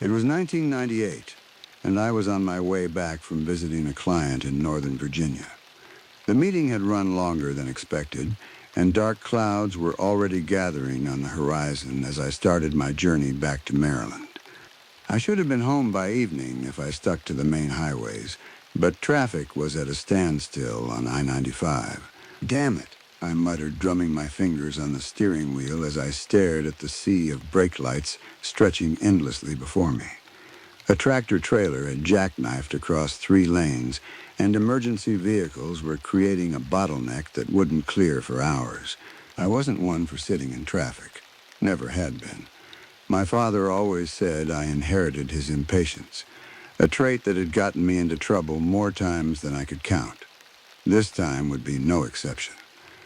It was 1998, and I was on my way back from visiting a client in Northern Virginia. The meeting had run longer than expected, and dark clouds were already gathering on the horizon as I started my journey back to Maryland. I should have been home by evening if I stuck to the main highways, but traffic was at a standstill on I-95. Damn it, I muttered, drumming my fingers on the steering wheel as I stared at the sea of brake lights stretching endlessly before me. A tractor-trailer had jackknifed across 3 lanes, and emergency vehicles were creating a bottleneck that wouldn't clear for hours. I wasn't one for sitting in traffic. Never had been. My father always said I inherited his impatience, a trait that had gotten me into trouble more times than I could count. This time would be no exception.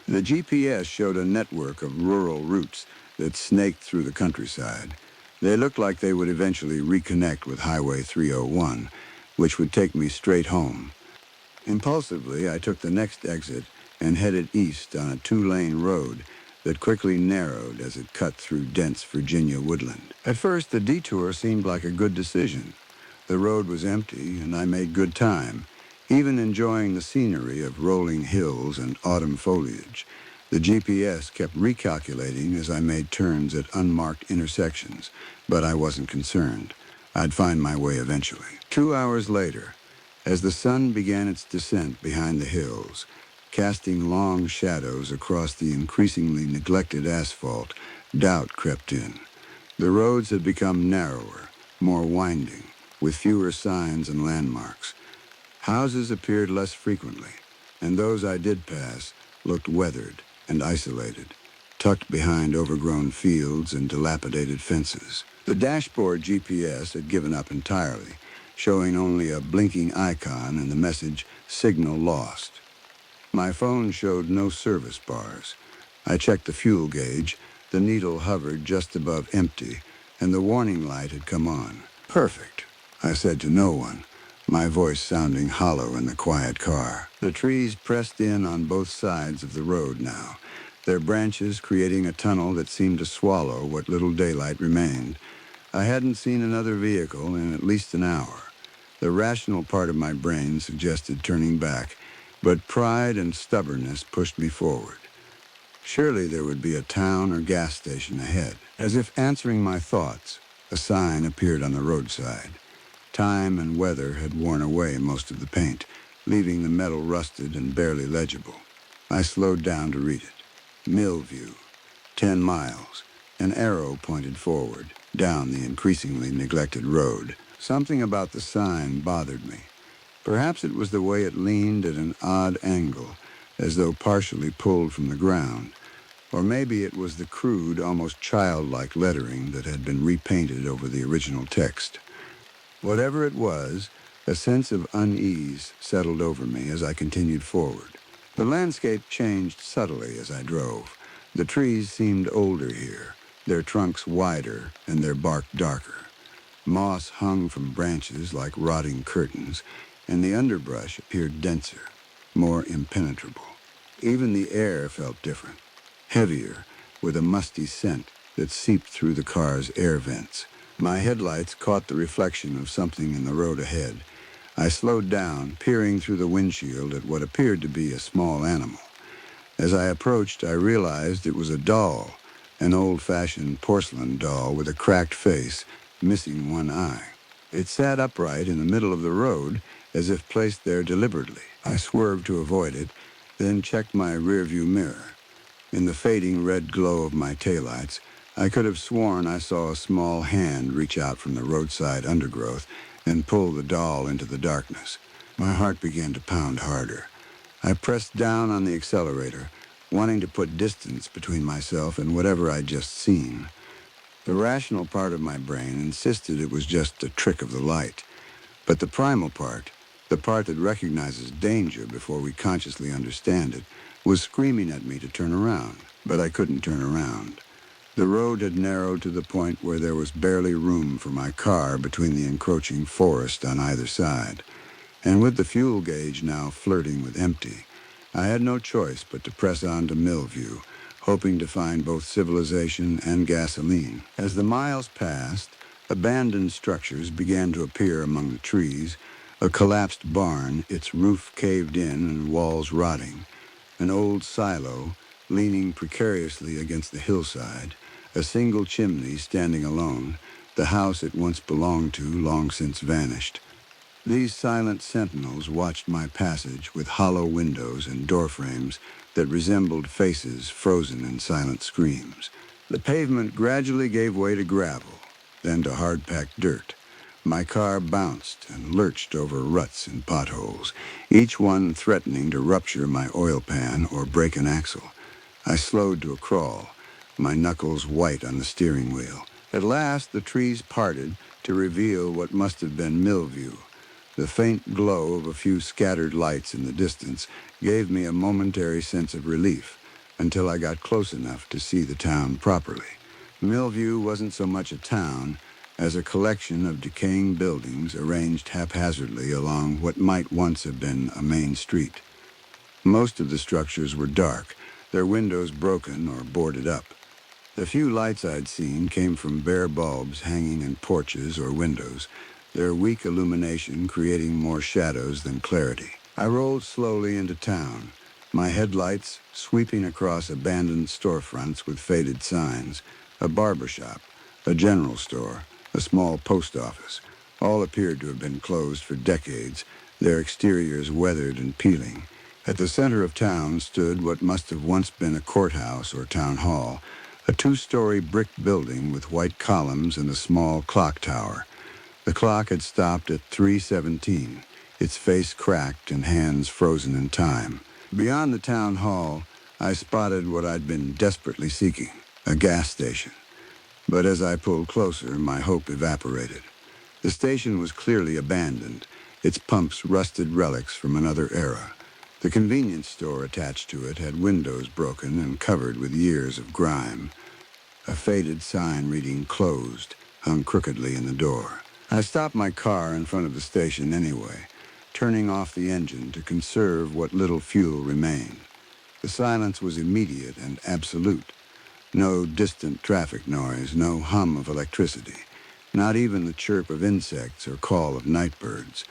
The GPS showed a network of rural routes that snaked through the countryside. They looked like they would eventually reconnect with Highway 301, which would take me straight home. Impulsively, I took the next exit and headed east on a 2-lane road that quickly narrowed as it cut through dense Virginia woodland. At first, the detour seemed like a good decision. The road was empty, and I made good time, even enjoying the scenery of rolling hills and autumn foliage. The GPS kept recalculating as I made turns at unmarked intersections, but I wasn't concerned. I'd find my way eventually. 2 hours later, as the sun began its descent behind the hills, casting long shadows across the increasingly neglected asphalt, doubt crept in. The roads had become narrower, more winding, with fewer signs and landmarks. Houses appeared less frequently, and those I did pass looked weathered and isolated, tucked behind overgrown fields and dilapidated fences. The dashboard GPS had given up entirely, showing only a blinking icon and the message, "Signal lost." My phone showed no service bars. I checked the fuel gauge. The needle hovered just above empty, and the warning light had come on. Perfect, I said to no one, my voice sounding hollow in the quiet car. The trees pressed in on both sides of the road now, their branches creating a tunnel that seemed to swallow what little daylight remained. I hadn't seen another vehicle in at least an hour. The rational part of my brain suggested turning back, but pride and stubbornness pushed me forward. Surely there would be a town or gas station ahead. As if answering my thoughts, a sign appeared on the roadside. Time and weather had worn away most of the paint, leaving the metal rusted and barely legible. I slowed down to read it. Millview, 10 miles. An arrow pointed forward, down the increasingly neglected road. Something about the sign bothered me. Perhaps it was the way it leaned at an odd angle, as though partially pulled from the ground. Or maybe it was the crude, almost childlike lettering that had been repainted over the original text. Whatever it was, a sense of unease settled over me as I continued forward. The landscape changed subtly as I drove. The trees seemed older here, their trunks wider and their bark darker. Moss hung from branches like rotting curtains, and the underbrush appeared denser, more impenetrable. Even the air felt different, heavier, with a musty scent that seeped through the car's air vents. My headlights caught the reflection of something in the road ahead. I slowed down, peering through the windshield at what appeared to be a small animal. As I approached, I realized it was a doll, an old-fashioned porcelain doll with a cracked face, missing one eye. It sat upright in the middle of the road, as if placed there deliberately. I swerved to avoid it, then checked my rearview mirror. In the fading red glow of my taillights, I could have sworn I saw a small hand reach out from the roadside undergrowth and pull the doll into the darkness. My heart began to pound harder. I pressed down on the accelerator, wanting to put distance between myself and whatever I'd just seen. The rational part of my brain insisted it was just a trick of the light. But the primal part, the part that recognizes danger before we consciously understand it, was screaming at me to turn around. But I couldn't turn around. The road had narrowed to the point where there was barely room for my car between the encroaching forest on either side. And with the fuel gauge now flirting with empty, I had no choice but to press on to Millview, hoping to find both civilization and gasoline. As the miles passed, Abandoned structures began to appear among the trees, a collapsed barn, its roof caved in and walls rotting, an old silo leaning precariously against the hillside, a single chimney standing alone, the house it once belonged to long since vanished. These silent sentinels watched my passage with hollow windows and doorframes that resembled faces frozen in silent screams. The pavement gradually gave way to gravel, then to hard-packed dirt. My car bounced and lurched over ruts and potholes, each one threatening to rupture my oil pan or break an axle. I slowed to a crawl, my knuckles white on the steering wheel. At last, the trees parted to reveal what must have been Millview. The faint glow of a few scattered lights in the distance gave me a momentary sense of relief until I got close enough to see the town properly. Millview wasn't so much a town as a collection of decaying buildings arranged haphazardly along what might once have been a main street. Most of the structures were dark, their windows broken or boarded up. The few lights I'd seen came from bare bulbs hanging in porches or windows, their weak illumination creating more shadows than clarity. I rolled slowly into town, my headlights sweeping across abandoned storefronts with faded signs, a barber shop, a general store, a small post office. All appeared to have been closed for decades, their exteriors weathered and peeling. At the center of town stood what must have once been a courthouse or town hall, a two-story brick building with white columns and a small clock tower. The clock had stopped at 3:17, its face cracked and hands frozen in time. Beyond the town hall, I spotted what I'd been desperately seeking, a gas station. But as I pulled closer, my hope evaporated. The station was clearly abandoned, its pumps rusted relics from another era. The convenience store attached to it had windows broken and covered with years of grime. A faded sign reading "Closed" hung crookedly in the door. I stopped my car in front of the station anyway, turning off the engine to conserve what little fuel remained. The silence was immediate and absolute. No distant traffic noise, no hum of electricity, not even the chirp of insects or call of night birds.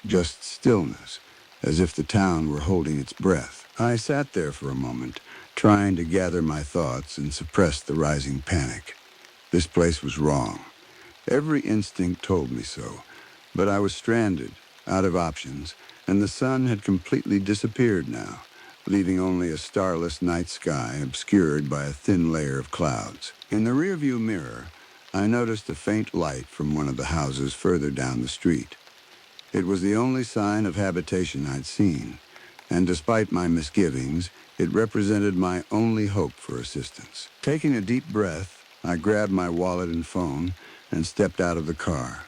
Just stillness, as if the town were holding its breath. I sat there for a moment, trying to gather my thoughts and suppress the rising panic. This place was wrong. Every instinct told me so, but I was stranded, out of options, and the sun had completely disappeared now, leaving only a starless night sky obscured by a thin layer of clouds. In the rearview mirror, I noticed a faint light from one of the houses further down the street. It was the only sign of habitation I'd seen, and despite my misgivings, it represented my only hope for assistance. Taking a deep breath, I grabbed my wallet and phone and stepped out of the car.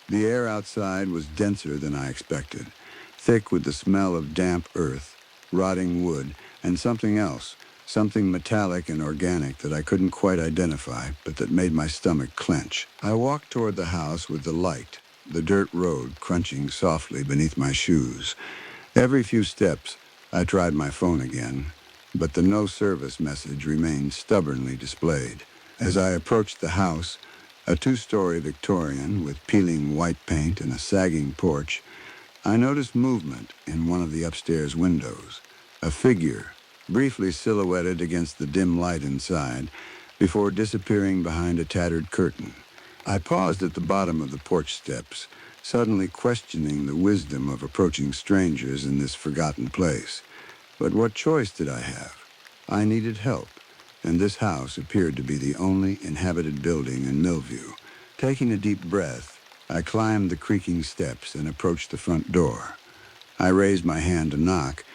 The air outside was denser than I expected, thick with the smell of damp earth, rotting wood, and something else, something metallic and organic that I couldn't quite identify, but that made my stomach clench. I walked toward the house with the light, the dirt road crunching softly beneath my shoes. Every few steps, I tried my phone again, but the no-service message remained stubbornly displayed. As I approached the house, a two-story Victorian with peeling white paint and a sagging porch, I noticed movement in one of the upstairs windows. A figure, briefly silhouetted against the dim light inside, before disappearing behind a tattered curtain. I paused at the bottom of the porch steps, suddenly questioning the wisdom of approaching strangers in this forgotten place. But what choice did I have? I needed help, and this house appeared to be the only inhabited building in Millview. Taking a deep breath, I climbed the creaking steps and approached the front door. I raised my hand to knock,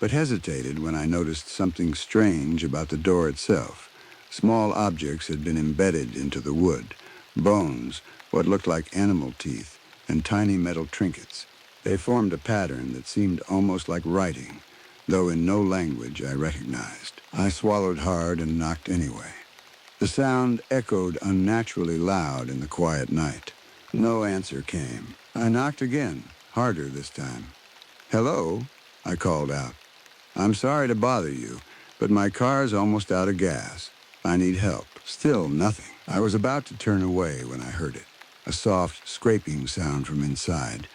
but hesitated when I noticed something strange about the door itself. Small objects had been embedded into the wood, bones, what looked like animal teeth, and tiny metal trinkets. They formed a pattern that seemed almost like writing, though in no language I recognized. I swallowed hard and knocked anyway. The sound echoed unnaturally loud in the quiet night. No answer came. I knocked again, harder this time. "Hello," I called out. "I'm sorry to bother you, but my car's almost out of gas. I need help." Still nothing. I was about to turn away when I heard it. a soft scraping sound from inside,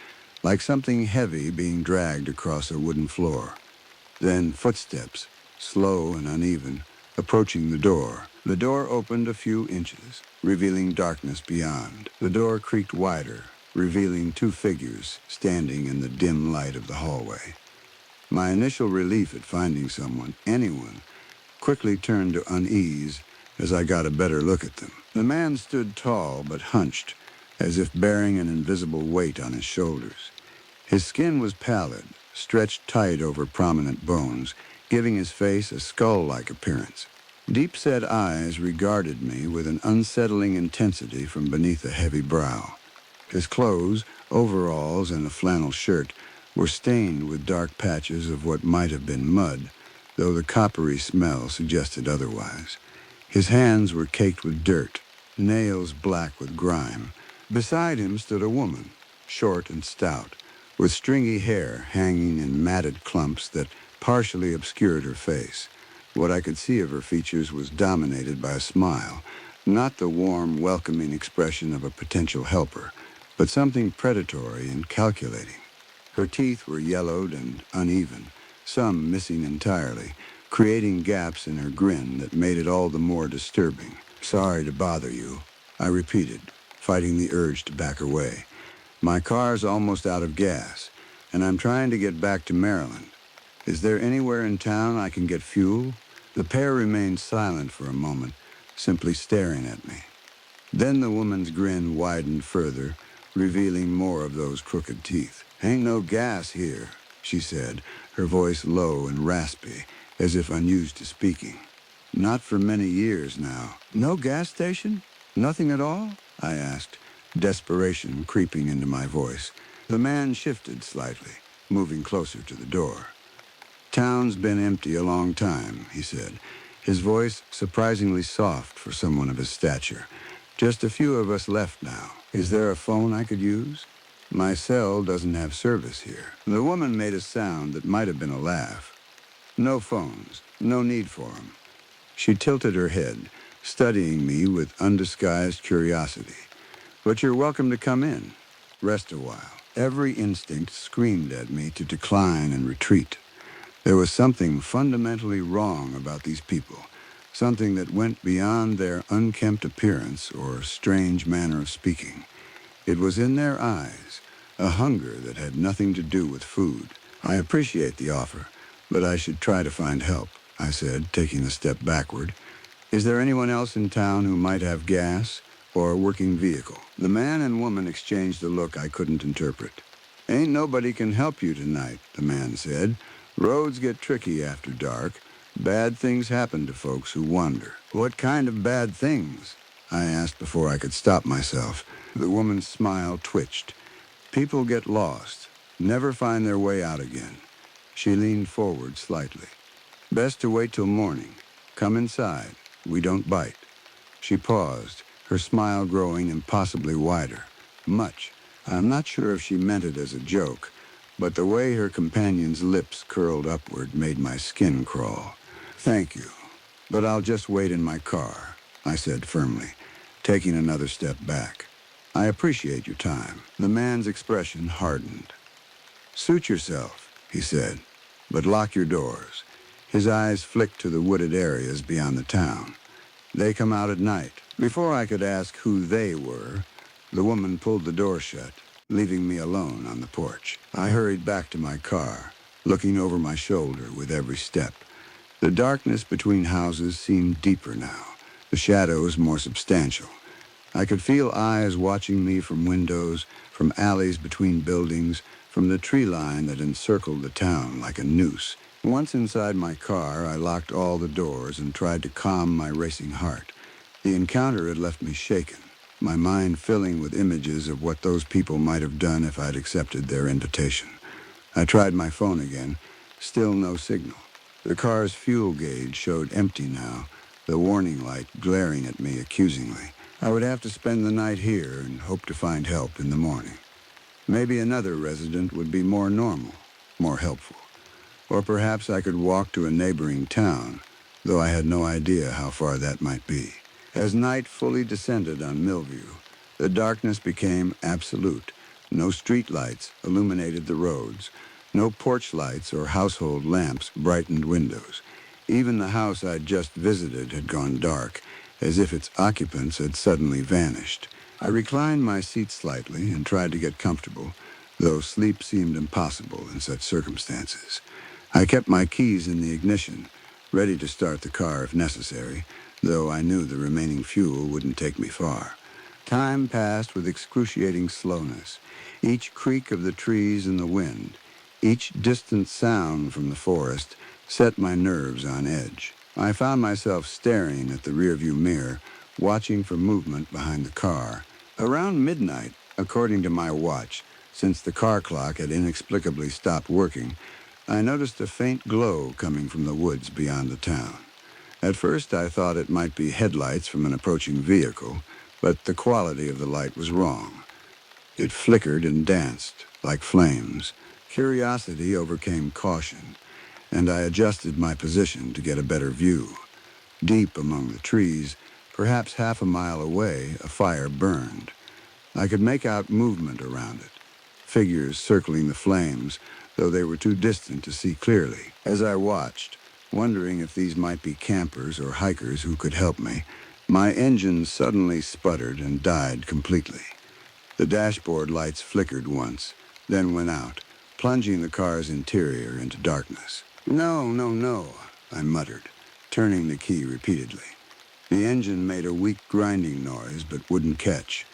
like something heavy being dragged across a wooden floor. Then footsteps, slow and uneven, approaching the door. The door opened a few inches, revealing darkness beyond. The door creaked wider, revealing two figures standing in the dim light of the hallway. My initial relief at finding someone, anyone, quickly turned to unease as I got a better look at them. The man stood tall but hunched, as if bearing an invisible weight on his shoulders. His skin was pallid, stretched tight over prominent bones, giving his face a skull-like appearance. Deep-set eyes regarded me with an unsettling intensity from beneath a heavy brow. His clothes, overalls and a flannel shirt, were stained with dark patches of what might have been mud, though the coppery smell suggested otherwise. His hands were caked with dirt, nails black with grime. Beside him stood a woman, short and stout, with stringy hair hanging in matted clumps that partially obscured her face. What I could see of her features was dominated by a smile, not the warm, welcoming expression of a potential helper, but something predatory and calculating. Her teeth were yellowed and uneven, some missing entirely, creating gaps in her grin that made it all the more disturbing. "Sorry to bother you," I repeated, fighting the urge to back away. "My car's almost out of gas, and I'm trying to get back to Maryland. Is there anywhere in town I can get fuel?" The pair remained silent for a moment, simply staring at me. Then the woman's grin widened further, revealing more of those crooked teeth. "Ain't no gas here," she said, her voice low and raspy, as if unused to speaking. "Not for many years now." "No gas station? Nothing at all?" I asked, desperation creeping into my voice. The man shifted slightly, moving closer to the door. "Town's been empty a long time," he said, his voice surprisingly soft for someone of his stature. "Just a few of us left now. Is there a phone I could use? My cell doesn't have service here." The woman made a sound that might have been a laugh. "No phones. No need for 'em." She tilted her head, studying me with undisguised curiosity. "But you're welcome to come in. Rest a while." Every instinct screamed at me to decline and retreat. There was something fundamentally wrong about these people, something that went beyond their unkempt appearance or strange manner of speaking. It was in their eyes, a hunger that had nothing to do with food. "I appreciate the offer, but I should try to find help," I said, taking a step backward. "Is there anyone else in town who might have gas or a working vehicle?" The man and woman exchanged a look I couldn't interpret. "Ain't nobody can help you tonight," the man said. "Roads get tricky after dark. Bad things happen to folks who wander." "What kind of bad things?" I asked before I could stop myself. The woman's smile twitched. "People get lost, never find their way out again." She leaned forward slightly. "Best to wait till morning. Come inside. We don't bite." She paused, her smile growing impossibly wider. Much. I'm not sure if she meant it as a joke, but the way her companion's lips curled upward made my skin crawl. "Thank you, but I'll just wait in my car," I said firmly, taking another step back. "I appreciate your time." The man's expression hardened. "Suit yourself," he said, "but lock your doors." His eyes flicked to the wooded areas beyond the town. "They come out at night." Before I could ask who they were, the woman pulled the door shut, leaving me alone on the porch. I hurried back to my car, looking over my shoulder with every step. The darkness between houses seemed deeper now, the shadows more substantial. I could feel eyes watching me from windows, from alleys between buildings, from the tree line that encircled the town like a noose. Once inside my car, I locked all the doors and tried to calm my racing heart. The encounter had left me shaken, my mind filling with images of what those people might have done if I'd accepted their invitation. I tried my phone again. Still no signal. The car's fuel gauge showed empty now, the warning light glaring at me accusingly. I would have to spend the night here and hope to find help in the morning. Maybe another resident would be more normal, more helpful. Or perhaps I could walk to a neighboring town, though I had no idea how far that might be. As night fully descended on Millview, The darkness became absolute. No street lights illuminated the roads. No porch lights or household lamps brightened windows. Even the house I'd just visited had gone dark, as if its occupants had suddenly vanished. I reclined my seat slightly and tried to get comfortable, though sleep seemed impossible in such circumstances. I kept my keys in the ignition, ready to start the car if necessary, though I knew the remaining fuel wouldn't take me far. Time passed with excruciating slowness. Each creak of the trees in the wind, each distant sound from the forest, set my nerves on edge. I found myself staring at the rearview mirror, watching for movement behind the car. Around midnight, according to my watch, since the car clock had inexplicably stopped working, I noticed a faint glow coming from the woods beyond the town. At first I thought it might be headlights from an approaching vehicle, but the quality of the light was wrong. It flickered and danced, like flames. Curiosity overcame caution, and I adjusted my position to get a better view. Deep among the trees, perhaps half a mile away, a fire burned. I could make out movement around it, figures circling the flames, though they were too distant to see clearly. As I watched, wondering if these might be campers or hikers who could help me, my engine suddenly sputtered and died completely. The dashboard lights flickered once, then went out, plunging the car's interior into darkness. No, no, no, I muttered, turning the key repeatedly. The engine made a weak grinding noise but wouldn't catch.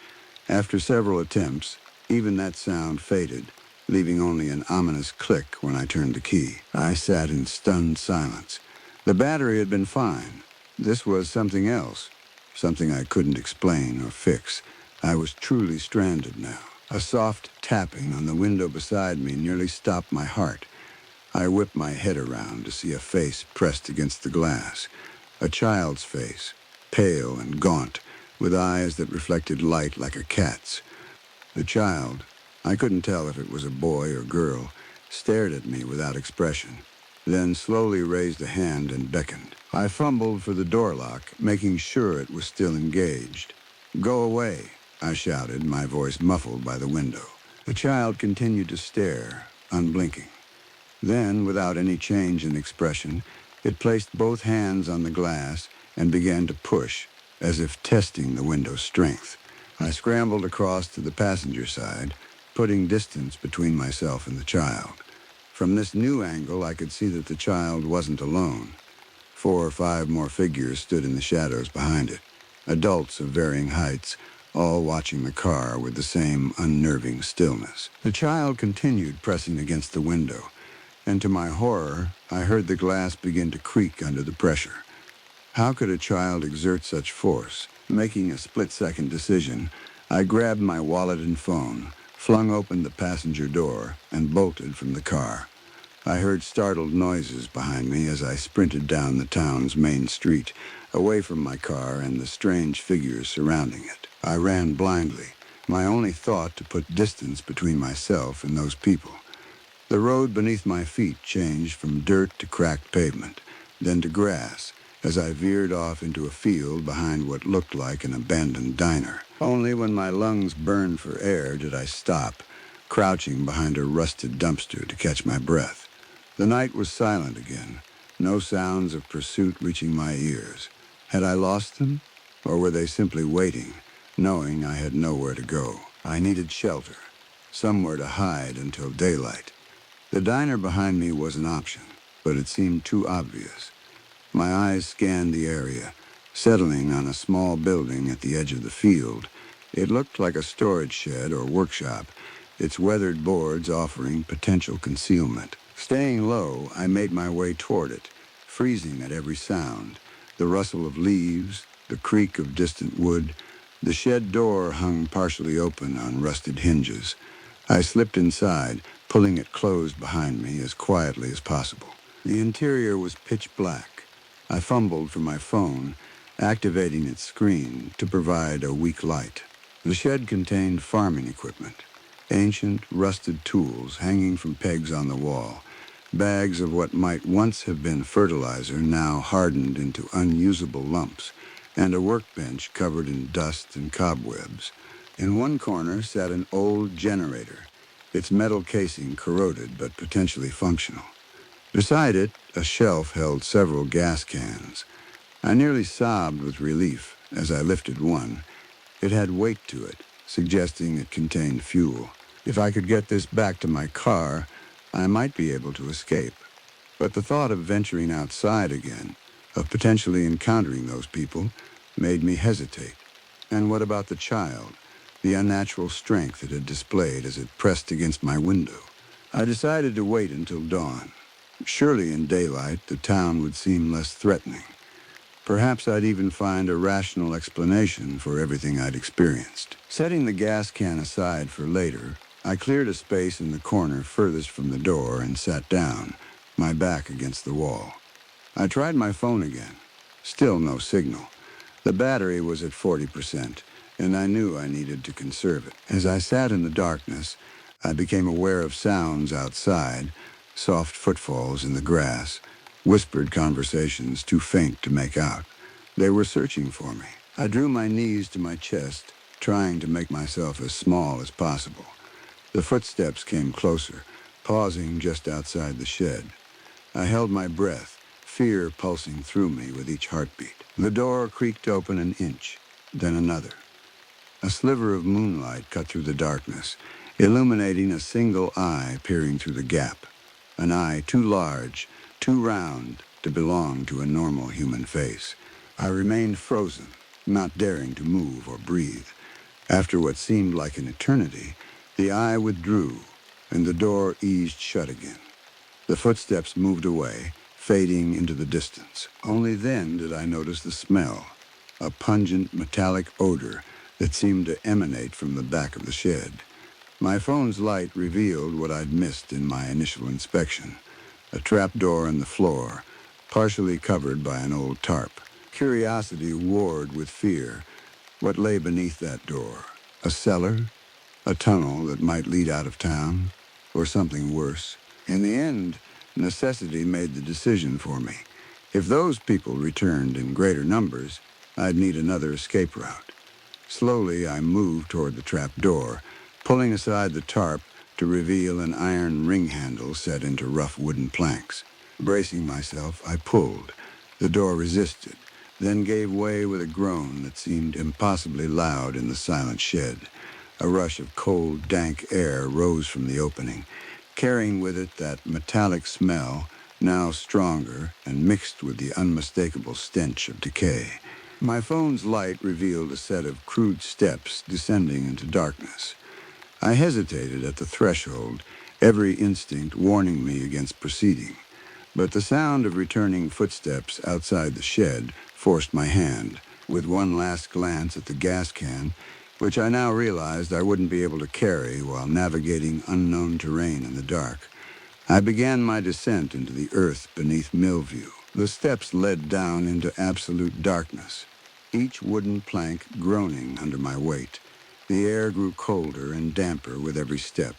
After several attempts, even that sound faded, leaving only an ominous click when I turned the key. I sat in stunned silence. The battery had been fine. This was something else, something I couldn't explain or fix. I was truly stranded now. A soft tapping on the window beside me nearly stopped my heart. I whipped my head around to see a face pressed against the glass. A child's face, pale and gaunt, with eyes that reflected light like a cat's. The child, I couldn't tell if it was a boy or girl, stared at me without expression, then slowly raised a hand and beckoned. I fumbled for the door lock, making sure it was still engaged. "Go away," I shouted, my voice muffled by the window. The child continued to stare, unblinking. Then, without any change in expression, it placed both hands on the glass and began to push, as if testing the window's strength. I scrambled across to the passenger side, putting distance between myself and the child. From this new angle, I could see that the child wasn't alone. 4 or 5 more figures stood in the shadows behind it, adults of varying heights, all watching the car with the same unnerving stillness. The child continued pressing against the window, and to my horror, I heard the glass begin to creak under the pressure. How could a child exert such force? Making a split-second decision, I grabbed my wallet and phone, flung open the passenger door, and bolted from the car. I heard startled noises behind me as I sprinted down the town's main street, away from my car and the strange figures surrounding it. I ran blindly, my only thought to put distance between myself and those people. The road beneath my feet changed from dirt to cracked pavement, then to grass, as I veered off into a field behind what looked like an abandoned diner. Only when my lungs burned for air did I stop, crouching behind a rusted dumpster to catch my breath. The night was silent again, no sounds of pursuit reaching my ears. Had I lost them, or were they simply waiting, knowing I had nowhere to go? I needed shelter, somewhere to hide until daylight. The diner behind me was an option, but it seemed too obvious. My eyes scanned the area, settling on a small building at the edge of the field. It looked like a storage shed or workshop, its weathered boards offering potential concealment. Staying low, I made my way toward it, freezing at every sound. The rustle of leaves, the creak of distant wood. The shed door hung partially open on rusted hinges. I slipped inside, pulling it closed behind me as quietly as possible. The interior was pitch black. I fumbled for my phone, activating its screen to provide a weak light. The shed contained farming equipment, ancient, rusted tools hanging from pegs on the wall, bags of what might once have been fertilizer now hardened into unusable lumps, and a workbench covered in dust and cobwebs. In one corner sat an old generator, its metal casing corroded but potentially functional. Beside it, a shelf held several gas cans. I nearly sobbed with relief as I lifted one. It had weight to it, suggesting it contained fuel. If I could get this back to my car, I might be able to escape. But the thought of venturing outside again, of potentially encountering those people, made me hesitate. And what about the child? The unnatural strength it had displayed as it pressed against my window. I decided to wait until dawn. Surely in daylight, the town would seem less threatening. Perhaps I'd even find a rational explanation for everything I'd experienced. Setting the gas can aside for later, I cleared a space in the corner furthest from the door and sat down, my back against the wall. I tried my phone again. Still no signal. The battery was at 40%, and I knew I needed to conserve it. As I sat in the darkness, I became aware of sounds outside, soft footfalls in the grass, whispered conversations too faint to make out. They were searching for me. I drew my knees to my chest, trying to make myself as small as possible. The footsteps came closer, pausing just outside the shed. I held my breath, fear pulsing through me with each heartbeat. The door creaked open an inch, then another. A sliver of moonlight cut through the darkness, illuminating a single eye peering through the gap. An eye too large, too round to belong to a normal human face. I remained frozen, not daring to move or breathe. After what seemed like an eternity, the eye withdrew, and the door eased shut again. The footsteps moved away, fading into the distance. Only then did I notice the smell, a pungent metallic odor that seemed to emanate from the back of the shed. My phone's light revealed what I'd missed in my initial inspection, a trapdoor in the floor, partially covered by an old tarp. Curiosity warred with fear. What lay beneath that door? A cellar? A tunnel that might lead out of town? Or something worse? In the end, necessity made the decision for me. If those people returned in greater numbers, I'd need another escape route. Slowly, I moved toward the trap door, pulling aside the tarp to reveal an iron ring handle set into rough wooden planks. Bracing myself, I pulled. The door resisted, then gave way with a groan that seemed impossibly loud in the silent shed. A rush of cold, dank air rose from the opening, carrying with it that metallic smell, now stronger and mixed with the unmistakable stench of decay. My phone's light revealed a set of crude steps descending into darkness. I hesitated at the threshold, every instinct warning me against proceeding. But the sound of returning footsteps outside the shed forced my hand. With one last glance at the gas can, which I now realized I wouldn't be able to carry while navigating unknown terrain in the dark, I began my descent into the earth beneath Millview. The steps led down into absolute darkness, each wooden plank groaning under my weight. The air grew colder and damper with every step,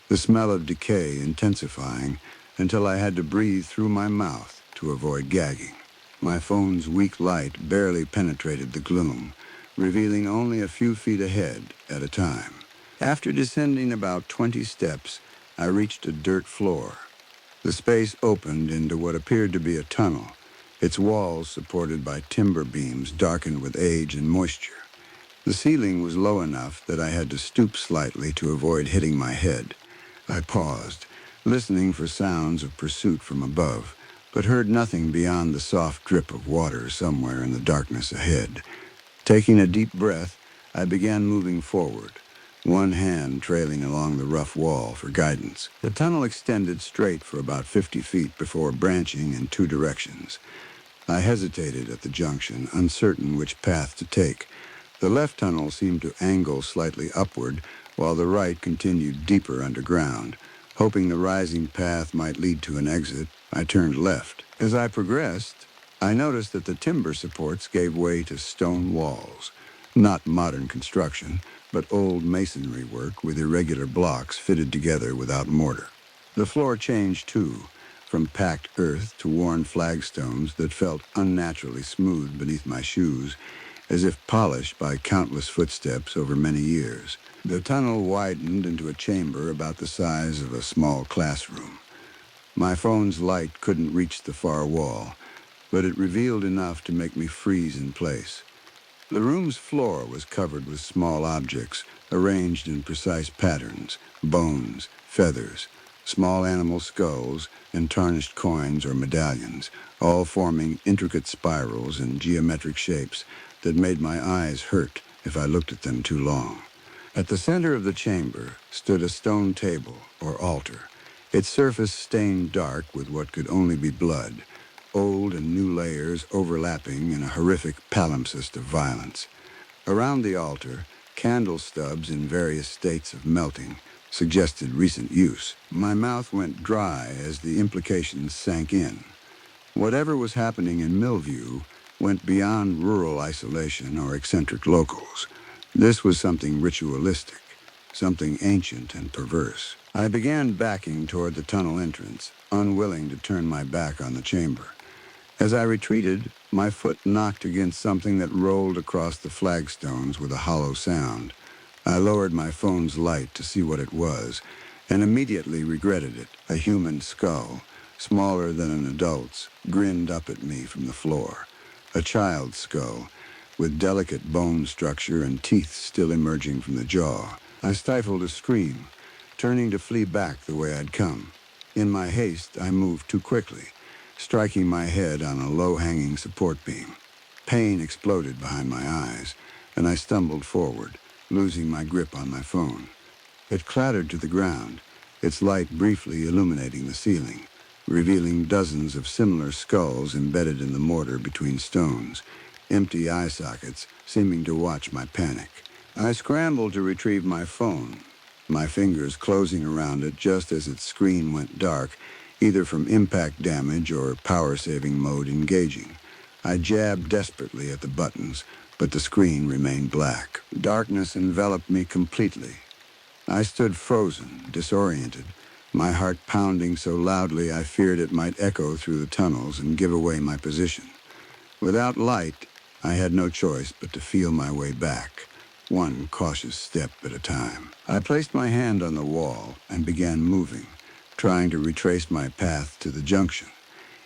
the smell of decay intensifying until I had to breathe through my mouth to avoid gagging. My phone's weak light barely penetrated the gloom, revealing only a few feet ahead at a time. After descending about 20 steps, I reached a dirt floor. The space opened into what appeared to be a tunnel, its walls supported by timber beams darkened with age and moisture. The ceiling was low enough that I had to stoop slightly to avoid hitting my head. I paused, listening for sounds of pursuit from above, but heard nothing beyond the soft drip of water somewhere in the darkness ahead. Taking a deep breath, I began moving forward, one hand trailing along the rough wall for guidance. The tunnel extended straight for about 50 feet before branching in two directions. I hesitated at the junction, uncertain which path to take. The left tunnel seemed to angle slightly upward, while the right continued deeper underground. Hoping the rising path might lead to an exit, I turned left. As I progressed, I noticed that the timber supports gave way to stone walls. Not modern construction, but old masonry work with irregular blocks fitted together without mortar. The floor changed too, from packed earth to worn flagstones that felt unnaturally smooth beneath my shoes, as if polished by countless footsteps over many years. The tunnel widened into a chamber about the size of a small classroom. My phone's light couldn't reach the far wall, but it revealed enough to make me freeze in place. The room's floor was covered with small objects, arranged in precise patterns: bones, feathers, small animal skulls, and tarnished coins or medallions, all forming intricate spirals and geometric shapes that made my eyes hurt if I looked at them too long. At the center of the chamber stood a stone table, or altar, its surface stained dark with what could only be blood, old and new layers overlapping in a horrific palimpsest of violence. Around the altar, candle stubs in various states of melting suggested recent use. My mouth went dry as the implications sank in. Whatever was happening in Millview went beyond rural isolation or eccentric locals. This was something ritualistic, something ancient and perverse. I began backing toward the tunnel entrance, unwilling to turn my back on the chamber. As I retreated, my foot knocked against something that rolled across the flagstones with a hollow sound. I lowered my phone's light to see what it was, and immediately regretted it. A human skull, smaller than an adult's, grinned up at me from the floor. A child's skull, with delicate bone structure and teeth still emerging from the jaw. I stifled a scream, turning to flee back the way I'd come. In my haste, I moved too quickly, striking my head on a low-hanging support beam. Pain exploded behind my eyes, and I stumbled forward, losing my grip on my phone. It clattered to the ground, its light briefly illuminating the ceiling, revealing dozens of similar skulls embedded in the mortar between stones, empty eye sockets seeming to watch my panic. I scrambled to retrieve my phone, my fingers closing around it just as its screen went dark, either from impact damage or power-saving mode engaging. I jabbed desperately at the buttons, but the screen remained black. Darkness enveloped me completely. I stood frozen, disoriented, my heart pounding so loudly I feared it might echo through the tunnels and give away my position. Without light, I had no choice but to feel my way back, one cautious step at a time. I placed my hand on the wall and began moving, trying to retrace my path to the junction.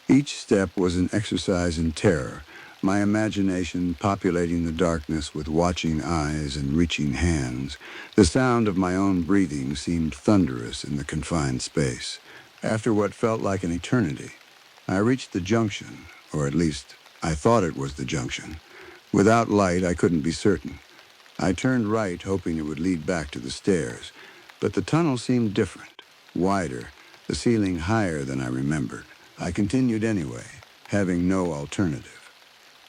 Each step was an exercise in terror, my imagination populating the darkness with watching eyes and reaching hands. The sound of my own breathing seemed thunderous in the confined space. After what felt like an eternity, I reached the junction, or at least I thought it was the junction. Without light, I couldn't be certain. I turned right, hoping it would lead back to the stairs, but the tunnel seemed different, wider, the ceiling higher than I remembered. I continued anyway, having no alternative.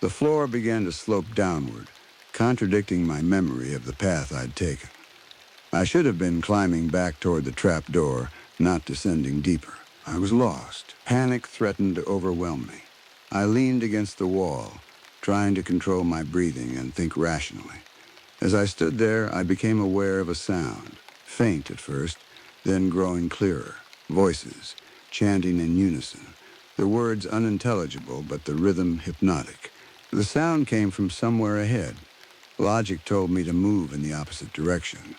The floor began to slope downward, contradicting my memory of the path I'd taken. I should have been climbing back toward the trap door, not descending deeper. I was lost. Panic threatened to overwhelm me. I leaned against the wall, trying to control my breathing and think rationally. As I stood there, I became aware of a sound, faint at first, then growing clearer. Voices, chanting in unison. The words unintelligible, but the rhythm hypnotic. The sound came from somewhere ahead. Logic told me to move in the opposite direction,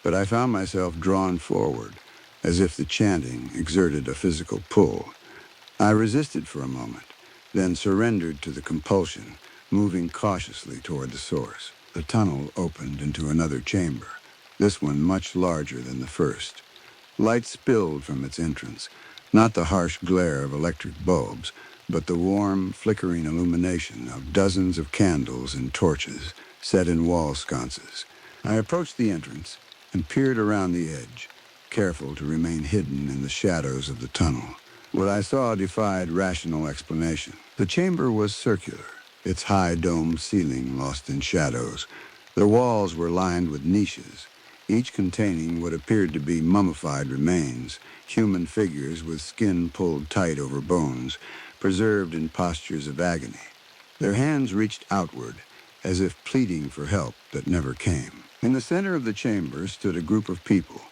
but I found myself drawn forward, as if the chanting exerted a physical pull. I resisted for a moment, then surrendered to the compulsion, moving cautiously toward the source. The tunnel opened into another chamber, this one much larger than the first. Light spilled from its entrance, not the harsh glare of electric bulbs, but the warm, flickering illumination of dozens of candles and torches set in wall sconces. I approached the entrance and peered around the edge, careful to remain hidden in the shadows of the tunnel. What I saw defied rational explanation. The chamber was circular, its high domed ceiling lost in shadows. The walls were lined with niches, each containing what appeared to be mummified remains, human figures with skin pulled tight over bones, preserved in postures of agony. Their hands reached outward, as if pleading for help that never came. In the center of the chamber stood a group of people,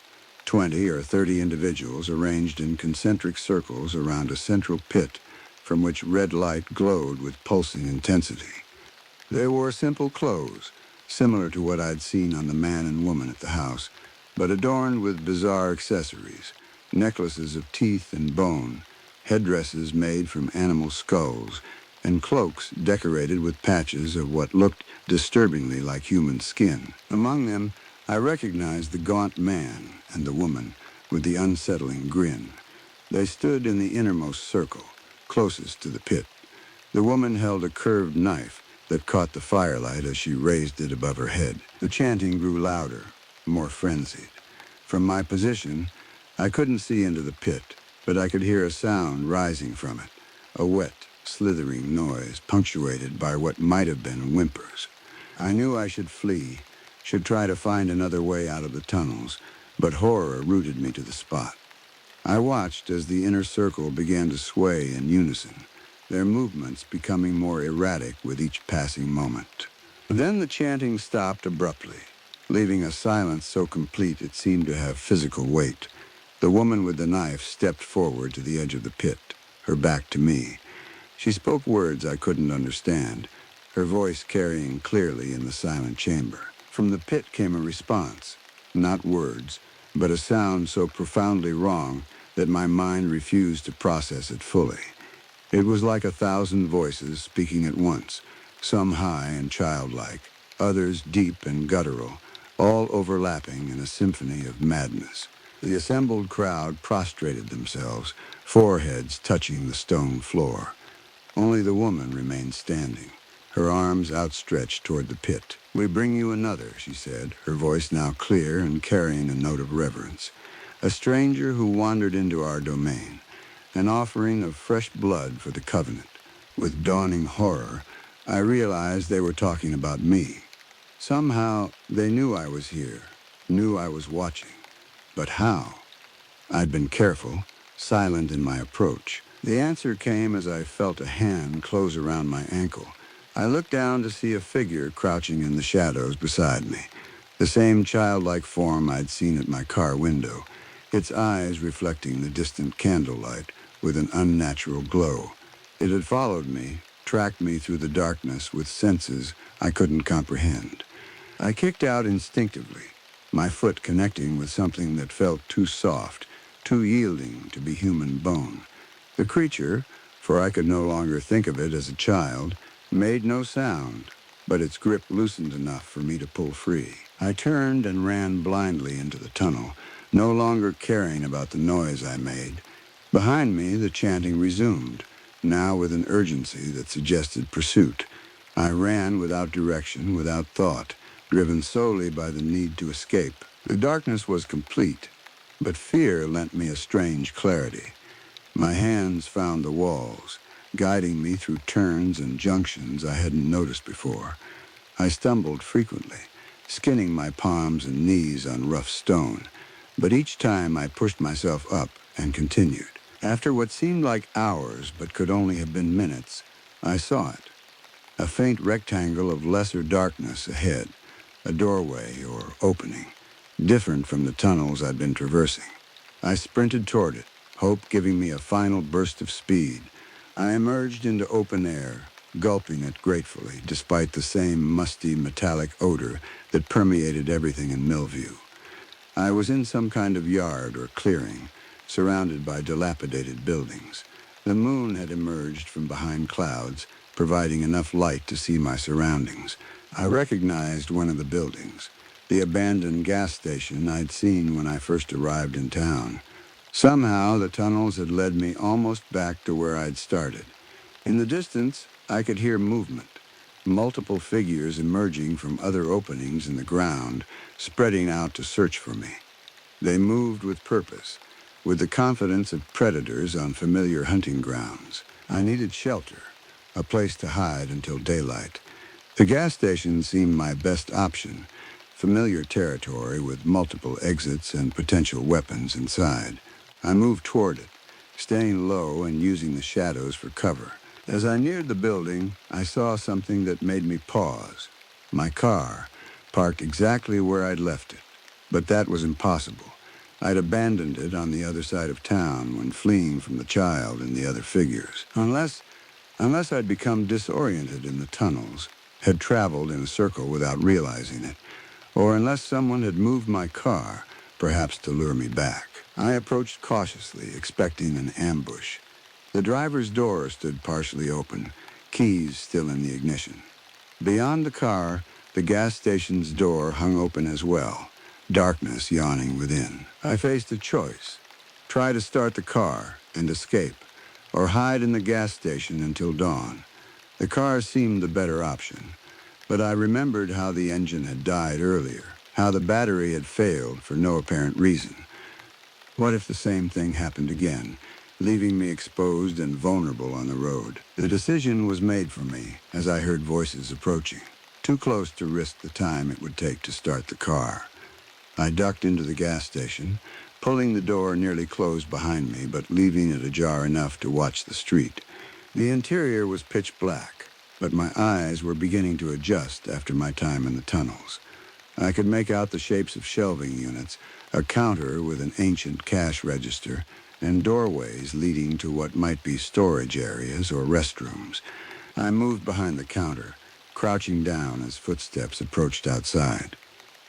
20 or 30 individuals arranged in concentric circles around a central pit from which red light glowed with pulsing intensity. They wore simple clothes, similar to what I'd seen on the man and woman at the house, but adorned with bizarre accessories, necklaces of teeth and bone, headdresses made from animal skulls, and cloaks decorated with patches of what looked disturbingly like human skin. Among them, I recognized the gaunt man and the woman with the unsettling grin. They stood in the innermost circle, closest to the pit. The woman held a curved knife that caught the firelight as she raised it above her head. The chanting grew louder, more frenzied. From my position, I couldn't see into the pit, but I could hear a sound rising from it, a wet, slithering noise punctuated by what might have been whimpers. I knew I should flee, should try to find another way out of the tunnels, but horror rooted me to the spot. I watched as the inner circle began to sway in unison, their movements becoming more erratic with each passing moment. Then the chanting stopped abruptly, leaving a silence so complete it seemed to have physical weight. The woman with the knife stepped forward to the edge of the pit, her back to me. She spoke words I couldn't understand, her voice carrying clearly in the silent chamber. From the pit came a response, not words, but a sound so profoundly wrong that my mind refused to process it fully. It was like 1,000 voices speaking at once, some high and childlike, others deep and guttural, all overlapping in a symphony of madness. The assembled crowd prostrated themselves, foreheads touching the stone floor. Only the woman remained standing, her arms outstretched toward the pit. "We bring you another," she said, her voice now clear and carrying a note of reverence. "A stranger who wandered into our domain, an offering of fresh blood for the covenant." With dawning horror, I realized they were talking about me. Somehow, they knew I was here, knew I was watching. But how? I'd been careful, silent in my approach. The answer came as I felt a hand close around my ankle. I looked down to see a figure crouching in the shadows beside me, the same childlike form I'd seen at my car window, its eyes reflecting the distant candlelight with an unnatural glow. It had followed me, tracked me through the darkness with senses I couldn't comprehend. I kicked out instinctively, my foot connecting with something that felt too soft, too yielding to be human bone. The creature, for I could no longer think of it as a child, made no sound, but its grip loosened enough for me to pull free. I turned and ran blindly into the tunnel, no longer caring about the noise I made. Behind me, the chanting resumed, now with an urgency that suggested pursuit. I ran without direction, without thought, driven solely by the need to escape. The darkness was complete, but fear lent me a strange clarity. My hands found the walls, guiding me through turns and junctions I hadn't noticed before. I stumbled frequently, skinning my palms and knees on rough stone, but each time I pushed myself up and continued. After what seemed like hours but could only have been minutes, I saw it. A faint rectangle of lesser darkness ahead, a doorway or opening, different from the tunnels I'd been traversing. I sprinted toward it, hope giving me a final burst of speed. I emerged into open air, gulping it gratefully, despite the same musty metallic odor that permeated everything in Millview. I was in some kind of yard or clearing, surrounded by dilapidated buildings. The moon had emerged from behind clouds, providing enough light to see my surroundings. I recognized one of the buildings, the abandoned gas station I'd seen when I first arrived in town. Somehow, the tunnels had led me almost back to where I'd started. In the distance, I could hear movement, multiple figures emerging from other openings in the ground, spreading out to search for me. They moved with purpose, with the confidence of predators on familiar hunting grounds. I needed shelter, a place to hide until daylight. The gas station seemed my best option, familiar territory with multiple exits and potential weapons inside. I moved toward it, staying low and using the shadows for cover. As I neared the building, I saw something that made me pause. My car, parked exactly where I'd left it. But that was impossible. I'd abandoned it on the other side of town when fleeing from the child and the other figures. Unless I'd become disoriented in the tunnels, had traveled in a circle without realizing it, or unless someone had moved my car, perhaps to lure me back. I approached cautiously, expecting an ambush. The driver's door stood partially open, keys still in the ignition. Beyond the car, the gas station's door hung open as well, darkness yawning within. I faced a choice: try to start the car and escape, or hide in the gas station until dawn. The car seemed the better option, but I remembered how the engine had died earlier, how the battery had failed for no apparent reason. What if the same thing happened again, leaving me exposed and vulnerable on the road? The decision was made for me as I heard voices approaching, too close to risk the time it would take to start the car. I ducked into the gas station, pulling the door nearly closed behind me, but leaving it ajar enough to watch the street. The interior was pitch black, but my eyes were beginning to adjust after my time in the tunnels. I could make out the shapes of shelving units, a counter with an ancient cash register, and doorways leading to what might be storage areas or restrooms. I moved behind the counter, crouching down as footsteps approached outside.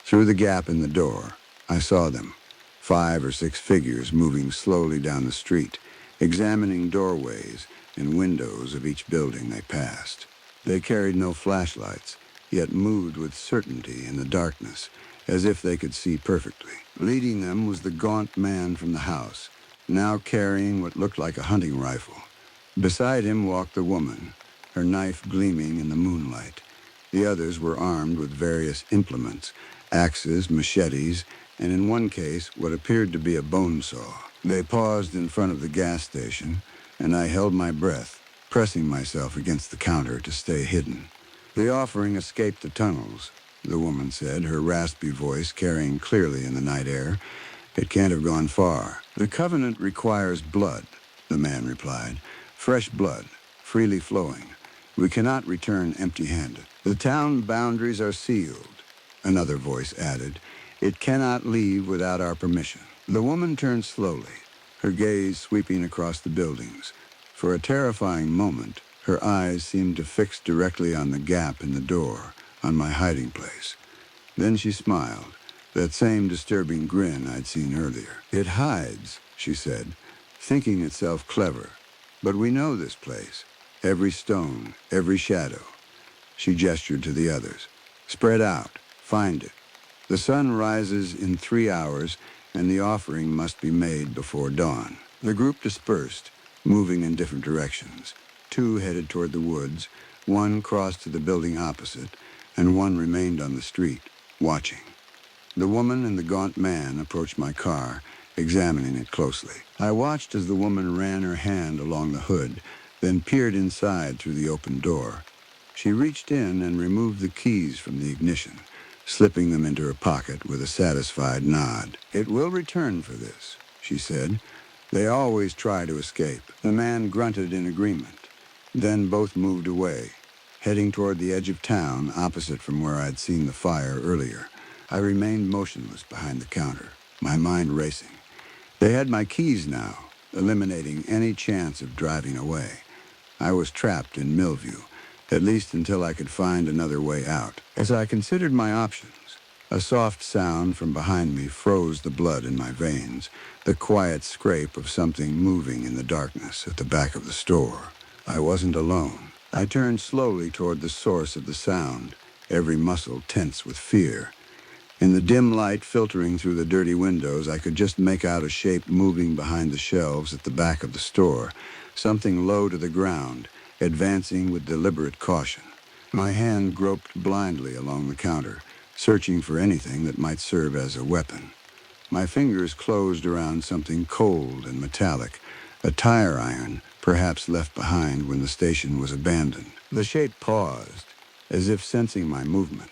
Through the gap in the door, I saw them, 5 or 6 figures moving slowly down the street, examining doorways and windows of each building they passed. They carried no flashlights, yet moved with certainty in the darkness, as if they could see perfectly. Leading them was the gaunt man from the house, now carrying what looked like a hunting rifle. Beside him walked the woman, her knife gleaming in the moonlight. The others were armed with various implements, axes, machetes, and in one case what appeared to be a bone saw. They paused in front of the gas station, and I held my breath, pressing myself against the counter to stay hidden. The offering escaped the tunnels, the woman said, her raspy voice carrying clearly in the night air. It can't have gone far. The covenant requires blood, the man replied. Fresh blood, freely flowing. We cannot return empty-handed. The town boundaries are sealed, another voice added. It cannot leave without our permission. The woman turned slowly, her gaze sweeping across the buildings. For a terrifying moment, her eyes seemed to fix directly on the gap in the door, on my hiding place. Then she smiled, that same disturbing grin I'd seen earlier. It hides, she said, thinking itself clever. But we know this place. Every stone, every shadow. She gestured to the others. Spread out. Find it. The sun rises in 3 hours, and the offering must be made before dawn. The group dispersed, moving in different directions. 2 headed toward the woods, 1 crossed to the building opposite, and 1 remained on the street, watching. The woman and the gaunt man approached my car, examining it closely. I watched as the woman ran her hand along the hood, then peered inside through the open door. She reached in and removed the keys from the ignition, slipping them into her pocket with a satisfied nod. It will return for this, she said. They always try to escape. The man grunted in agreement. Then both moved away, heading toward the edge of town opposite from where I'd seen the fire earlier. I remained motionless behind the counter, my mind racing. They had my keys now, eliminating any chance of driving away. I was trapped in Millview, at least until I could find another way out. As I considered my options, a soft sound from behind me froze the blood in my veins, the quiet scrape of something moving in the darkness at the back of the store. I wasn't alone. I turned slowly toward the source of the sound, every muscle tense with fear. In the dim light filtering through the dirty windows, I could just make out a shape moving behind the shelves at the back of the store, something low to the ground, advancing with deliberate caution. My hand groped blindly along the counter, searching for anything that might serve as a weapon. My fingers closed around something cold and metallic, a tire iron, perhaps left behind when the station was abandoned. The shape paused, as if sensing my movement.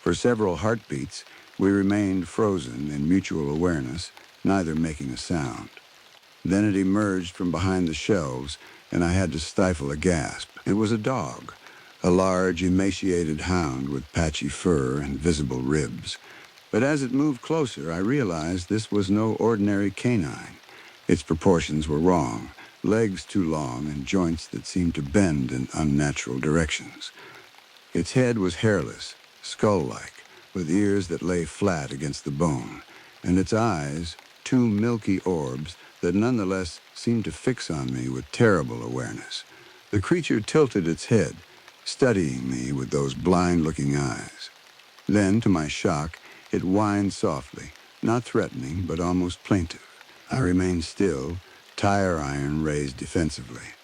For several heartbeats, we remained frozen in mutual awareness, neither making a sound. Then it emerged from behind the shelves, and I had to stifle a gasp. It was a dog, a large, emaciated hound with patchy fur and visible ribs. But as it moved closer, I realized this was no ordinary canine. Its proportions were wrong, legs too long and joints that seemed to bend in unnatural directions. Its head was hairless, skull-like, with ears that lay flat against the bone, and its eyes, two milky orbs that nonetheless seemed to fix on me with terrible awareness. The creature tilted its head, studying me with those blind-looking eyes. Then, to my shock, it whined softly, not threatening, but almost plaintive. I remained still, tire iron raised defensively.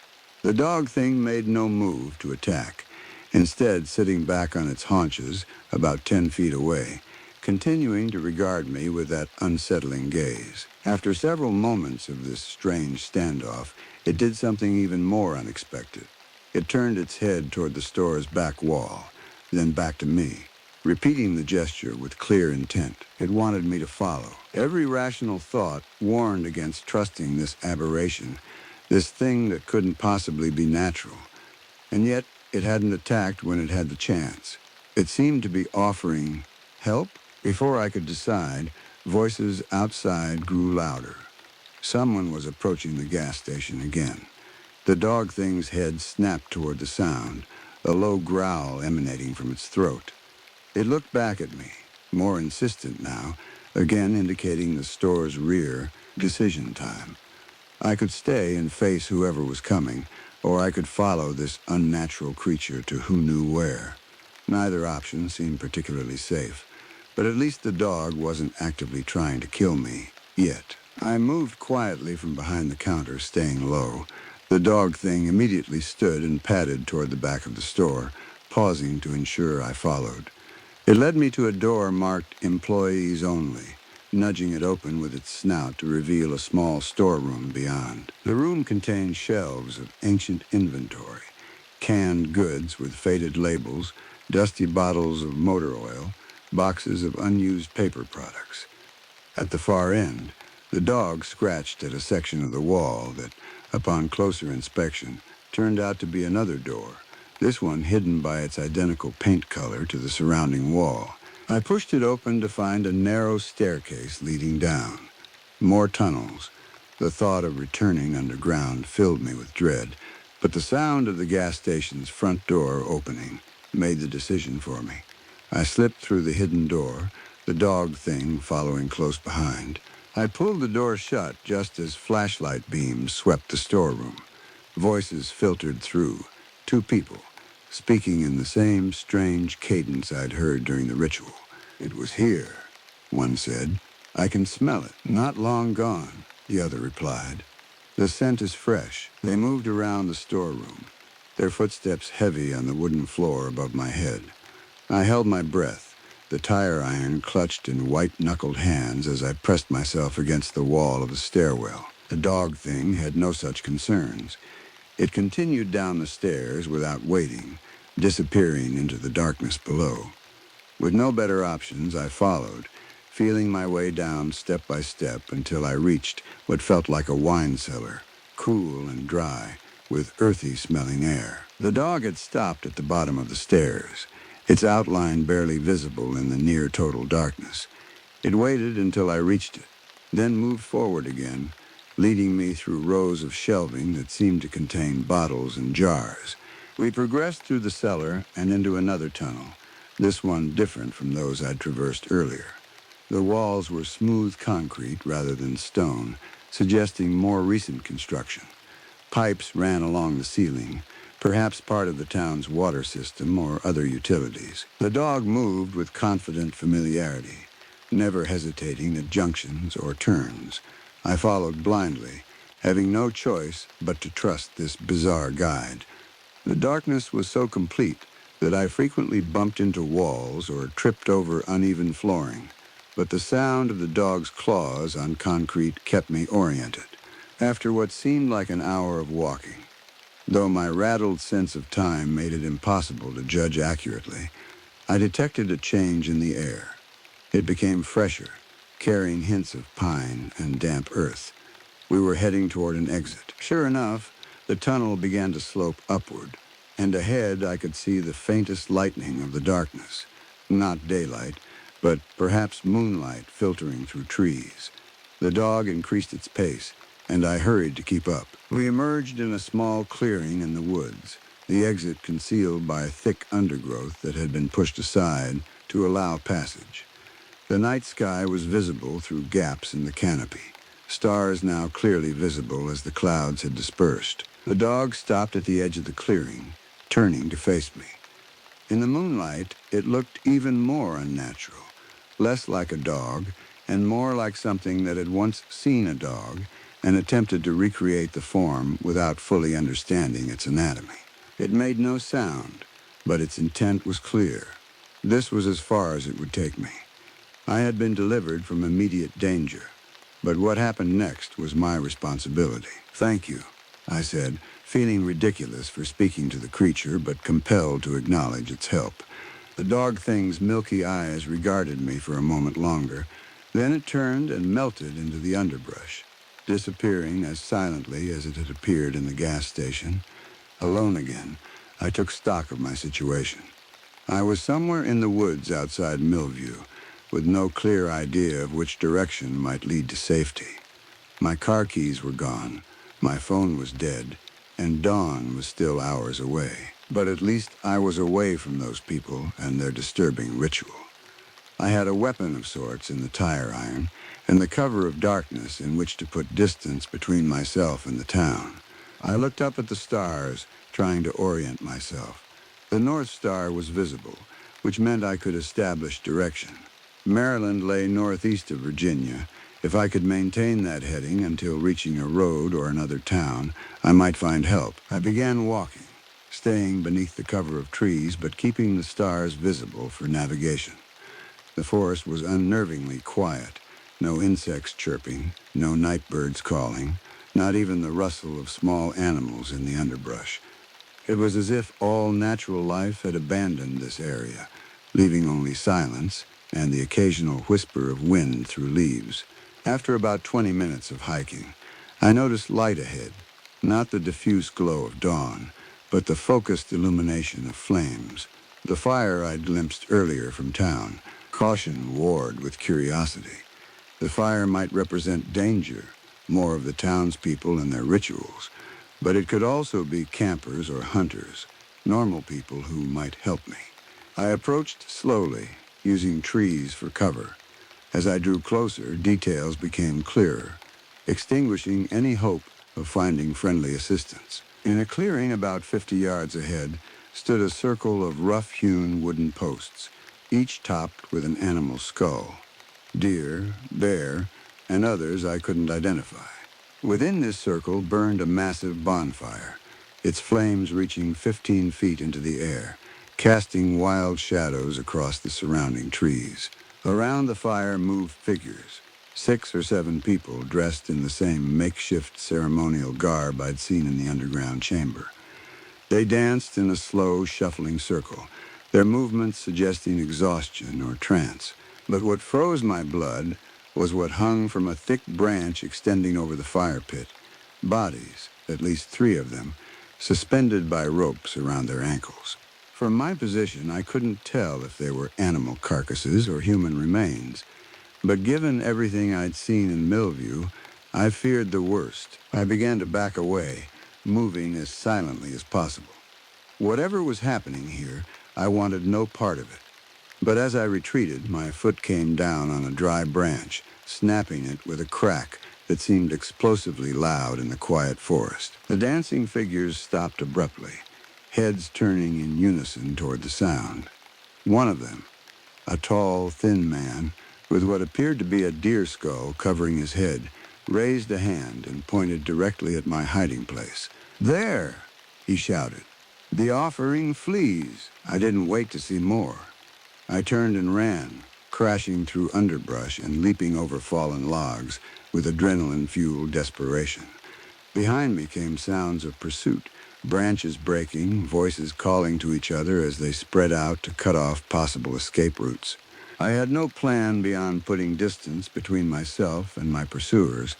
The dog thing made no move to attack, instead sitting back on its haunches about 10 feet away, continuing to regard me with that unsettling gaze. After several moments of this strange standoff, it did something even more unexpected. It turned its head toward the store's back wall, then back to me, repeating the gesture with clear intent. It wanted me to follow. Every rational thought warned against trusting this aberration, this thing that couldn't possibly be natural. And yet, it hadn't attacked when it had the chance. It seemed to be offering help. Before I could decide, voices outside grew louder. Someone was approaching the gas station again. The dog thing's head snapped toward the sound, a low growl emanating from its throat. It looked back at me, more insistent now, again indicating the store's rear, decision time. I could stay and face whoever was coming, or I could follow this unnatural creature to who knew where. Neither option seemed particularly safe, but at least the dog wasn't actively trying to kill me, yet. I moved quietly from behind the counter, staying low. The dog thing immediately stood and padded toward the back of the store, pausing to ensure I followed. It led me to a door marked Employees Only, nudging it open with its snout to reveal a small storeroom beyond. The room contained shelves of ancient inventory, canned goods with faded labels, dusty bottles of motor oil, boxes of unused paper products. At the far end, the dog scratched at a section of the wall that, upon closer inspection, turned out to be another door, this one hidden by its identical paint color to the surrounding wall. I pushed it open to find a narrow staircase leading down. More tunnels. The thought of returning underground filled me with dread, but the sound of the gas station's front door opening made the decision for me. I slipped through the hidden door, the dog thing following close behind. I pulled the door shut just as flashlight beams swept the storeroom. Voices filtered through. Two people, speaking in the same strange cadence I'd heard during the ritual. "It was here," one said. "I can smell it. Not long gone," the other replied. "The scent is fresh." They moved around the storeroom, their footsteps heavy on the wooden floor above my head. I held my breath, the tire iron clutched in white-knuckled hands as I pressed myself against the wall of the stairwell. The dog thing had no such concerns. It continued down the stairs without waiting, disappearing into the darkness below. With no better options, I followed, feeling my way down step by step until I reached what felt like a wine cellar, cool and dry, with earthy-smelling air. The dog had stopped at the bottom of the stairs, its outline barely visible in the near-total darkness. It waited until I reached it, then moved forward again, leading me through rows of shelving that seemed to contain bottles and jars. We progressed through the cellar and into another tunnel, this one different from those I'd traversed earlier. The walls were smooth concrete rather than stone, suggesting more recent construction. Pipes ran along the ceiling, perhaps part of the town's water system or other utilities. The dog moved with confident familiarity, never hesitating at junctions or turns. I followed blindly, having no choice but to trust this bizarre guide. The darkness was so complete that I frequently bumped into walls or tripped over uneven flooring, but the sound of the dog's claws on concrete kept me oriented. After what seemed like an hour of walking, though my rattled sense of time made it impossible to judge accurately, I detected a change in the air. It became fresher, carrying hints of pine and damp earth. We were heading toward an exit. Sure enough, the tunnel began to slope upward, and ahead I could see the faintest lightening of the darkness. Not daylight, but perhaps moonlight filtering through trees. The dog increased its pace, and I hurried to keep up. We emerged in a small clearing in the woods, the exit concealed by thick undergrowth that had been pushed aside to allow passage. The night sky was visible through gaps in the canopy, stars now clearly visible as the clouds had dispersed. The dog stopped at the edge of the clearing, turning to face me. In the moonlight, it looked even more unnatural, less like a dog, and more like something that had once seen a dog and attempted to recreate the form without fully understanding its anatomy. It made no sound, but its intent was clear. This was as far as it would take me. I had been delivered from immediate danger, but what happened next was my responsibility. "Thank you," I said, feeling ridiculous for speaking to the creature, but compelled to acknowledge its help. The dog thing's milky eyes regarded me for a moment longer. Then it turned and melted into the underbrush, disappearing as silently as it had appeared in the gas station. Alone again, I took stock of my situation. I was somewhere in the woods outside Millview, with no clear idea of which direction might lead to safety. My car keys were gone, my phone was dead, and dawn was still hours away. But at least I was away from those people and their disturbing ritual. I had a weapon of sorts in the tire iron, and the cover of darkness in which to put distance between myself and the town. I looked up at the stars, trying to orient myself. The North Star was visible, which meant I could establish direction. Maryland lay northeast of Virginia. If I could maintain that heading until reaching a road or another town, I might find help. I began walking, staying beneath the cover of trees but keeping the stars visible for navigation. The forest was unnervingly quiet. No insects chirping, no night birds calling, not even the rustle of small animals in the underbrush. It was as if all natural life had abandoned this area, leaving only silence and the occasional whisper of wind through leaves. After about 20 minutes of hiking, I noticed light ahead, not the diffuse glow of dawn, but the focused illumination of flames. The fire I'd glimpsed earlier from town. Caution warred with curiosity. The fire might represent danger, more of the townspeople and their rituals, but it could also be campers or hunters, normal people who might help me. I approached slowly, using trees for cover. As I drew closer, details became clearer, extinguishing any hope of finding friendly assistance. In a clearing about 50 yards ahead stood a circle of rough-hewn wooden posts, each topped with an animal skull. Deer, bear, and others I couldn't identify. Within this circle burned a massive bonfire, its flames reaching 15 feet into the air, casting wild shadows across the surrounding trees. Around the fire moved figures, 6 or 7 people dressed in the same makeshift ceremonial garb I'd seen in the underground chamber. They danced in a slow, shuffling circle, their movements suggesting exhaustion or trance. But what froze my blood was what hung from a thick branch extending over the fire pit. Bodies, at least 3 of them, suspended by ropes around their ankles. From my position, I couldn't tell if they were animal carcasses or human remains. But given everything I'd seen in Millview, I feared the worst. I began to back away, moving as silently as possible. Whatever was happening here, I wanted no part of it. But as I retreated, my foot came down on a dry branch, snapping it with a crack that seemed explosively loud in the quiet forest. The dancing figures stopped abruptly, heads turning in unison toward the sound. One of them, a tall, thin man, with what appeared to be a deer skull covering his head, raised a hand and pointed directly at my hiding place. "There!" he shouted. "The offering flees." I didn't wait to see more. I turned and ran, crashing through underbrush and leaping over fallen logs with adrenaline-fueled desperation. Behind me came sounds of pursuit, branches breaking, voices calling to each other as they spread out to cut off possible escape routes. I had no plan beyond putting distance between myself and my pursuers.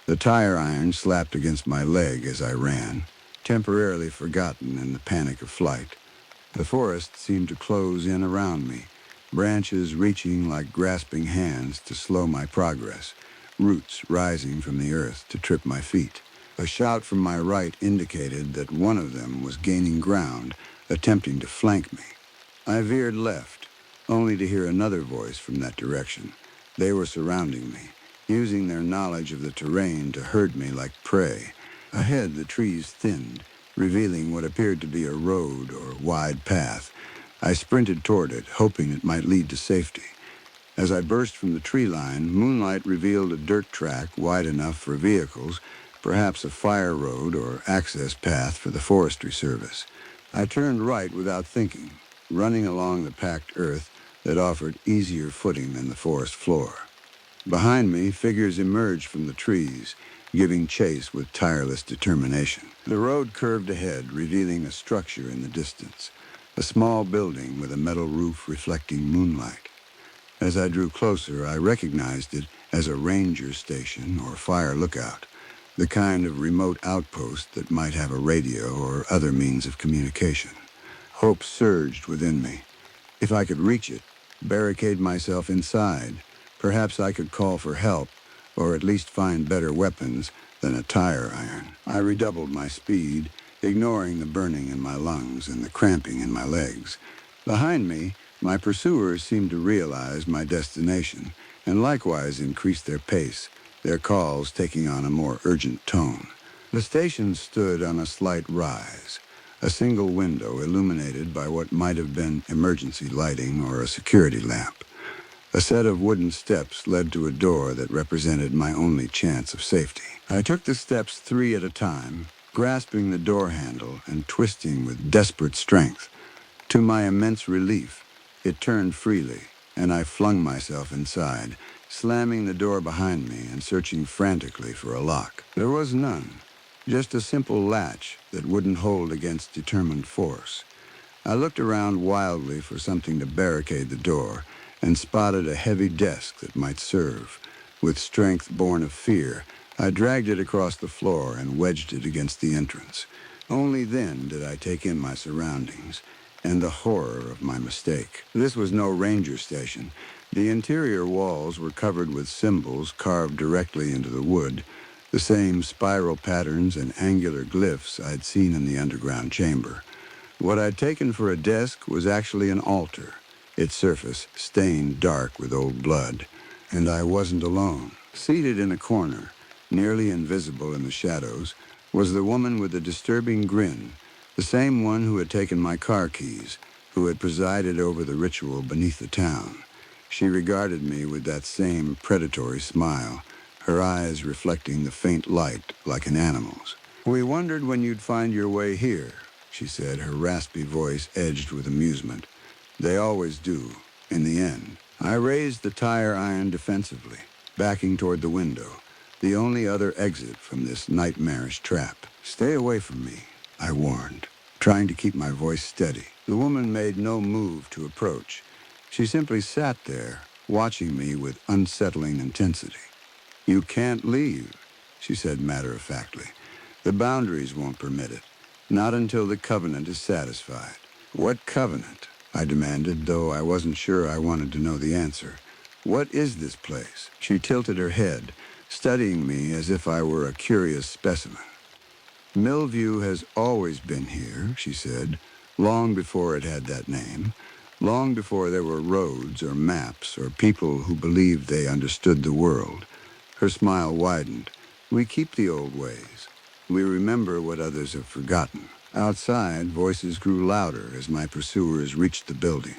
The tire iron slapped against my leg as I ran, temporarily forgotten in the panic of flight. The forest seemed to close in around me, branches reaching like grasping hands to slow my progress, roots rising from the earth to trip my feet. A shout from my right indicated that one of them was gaining ground, attempting to flank me. I veered left, only to hear another voice from that direction. They were surrounding me, using their knowledge of the terrain to herd me like prey. Ahead, the trees thinned, revealing what appeared to be a road or wide path. I sprinted toward it, hoping it might lead to safety. As I burst from the tree line, moonlight revealed a dirt track wide enough for vehicles, perhaps a fire road or access path for the Forestry Service. I turned right without thinking, running along the packed earth that offered easier footing than the forest floor. Behind me, figures emerged from the trees, giving chase with tireless determination. The road curved ahead, revealing a structure in the distance, a small building with a metal roof reflecting moonlight. As I drew closer, I recognized it as a ranger station or fire lookout, the kind of remote outpost that might have a radio or other means of communication. Hope surged within me. If I could reach it, barricade myself inside, perhaps I could call for help, or at least find better weapons than a tire iron. I redoubled my speed, ignoring the burning in my lungs and the cramping in my legs. Behind me, my pursuers seemed to realize my destination, and likewise increased their pace, their calls taking on a more urgent tone. The station stood on a slight rise, a single window illuminated by what might have been emergency lighting or a security lamp. A set of wooden steps led to a door that represented my only chance of safety. I took the steps 3 at a time, grasping the door handle and twisting with desperate strength. To my immense relief, it turned freely, and I flung myself inside, slamming the door behind me and searching frantically for a lock. There was none, just a simple latch that wouldn't hold against determined force. I looked around wildly for something to barricade the door and spotted a heavy desk that might serve. With strength born of fear, I dragged it across the floor and wedged it against the entrance. Only then did I take in my surroundings and the horror of my mistake. This was no ranger station. The interior walls were covered with symbols carved directly into the wood, the same spiral patterns and angular glyphs I'd seen in the underground chamber. What I'd taken for a desk was actually an altar, its surface stained dark with old blood. And I wasn't alone. Seated in a corner, nearly invisible in the shadows, was the woman with the disturbing grin, the same one who had taken my car keys, who had presided over the ritual beneath the town. She regarded me with that same predatory smile, her eyes reflecting the faint light like an animal's. "We wondered when you'd find your way here," she said, her raspy voice edged with amusement. "They always do, in the end." I raised the tire iron defensively, backing toward the window, the only other exit from this nightmarish trap. "Stay away from me," I warned, trying to keep my voice steady. The woman made no move to approach. She simply sat there, watching me with unsettling intensity. "You can't leave," she said matter-of-factly. "The boundaries won't permit it, not until the covenant is satisfied." "What covenant?" I demanded, though I wasn't sure I wanted to know the answer. "What is this place?" She tilted her head, studying me as if I were a curious specimen. "Millview has always been here," she said, "long before it had that name, long before there were roads or maps or people who believed they understood the world." Her smile widened. "We keep the old ways. We remember what others have forgotten." Outside, voices grew louder as my pursuers reached the building.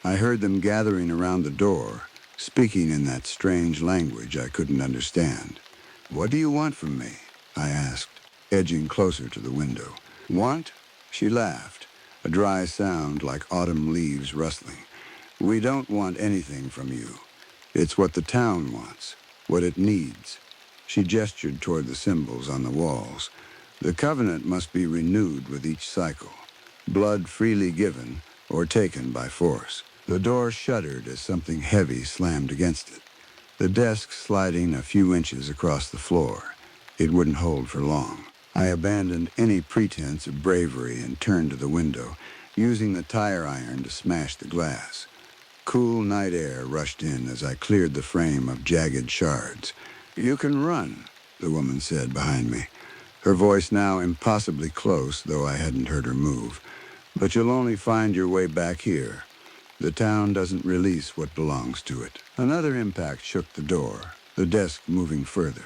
I heard them gathering around the door, speaking in that strange language I couldn't understand. "What do you want from me?" I asked, edging closer to the window. "Want?" She laughed, a dry sound like autumn leaves rustling. "We don't want anything from you. It's what the town wants, what it needs." She gestured toward the symbols on the walls. "The covenant must be renewed with each cycle, blood freely given or taken by force." The door shuddered as something heavy slammed against it, the desk sliding a few inches across the floor. It wouldn't hold for long. I abandoned any pretense of bravery and turned to the window, using the tire iron to smash the glass. Cool night air rushed in as I cleared the frame of jagged shards. "You can run," the woman said behind me. her voice now impossibly close, though I hadn't heard her move. "But you'll only find your way back here. The town doesn't release what belongs to it." Another impact shook the door, the desk moving further.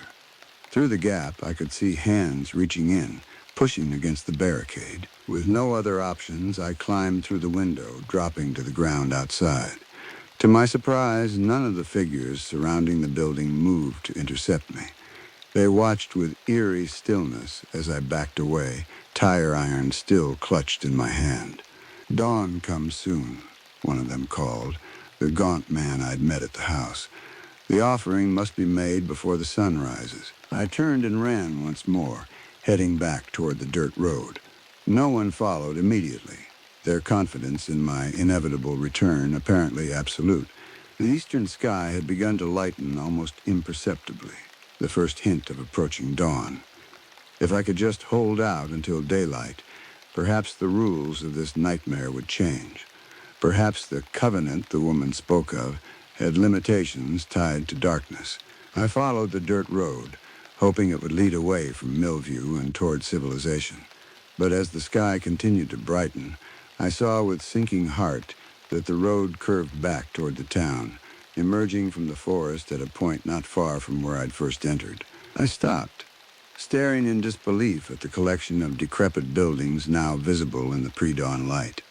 Through the gap, I could see hands reaching in, pushing against the barricade. With no other options, I climbed through the window, dropping to the ground outside. To my surprise, none of the figures surrounding the building moved to intercept me. They watched with eerie stillness as I backed away, tire iron still clutched in my hand. "Dawn comes soon," one of them called, the gaunt man I'd met at the house. "The offering must be made before the sun rises." I turned and ran once more, heading back toward the dirt road. No one followed immediately, their confidence in my inevitable return apparently absolute. The eastern sky had begun to lighten almost imperceptibly, the first hint of approaching dawn. If I could just hold out until daylight, perhaps the rules of this nightmare would change. Perhaps the covenant the woman spoke of had limitations tied to darkness. I followed the dirt road, hoping it would lead away from Millview and toward civilization. But as the sky continued to brighten, I saw with sinking heart that the road curved back toward the town, emerging from the forest at a point not far from where I'd first entered. I stopped, staring in disbelief at the collection of decrepit buildings now visible in the pre-dawn light.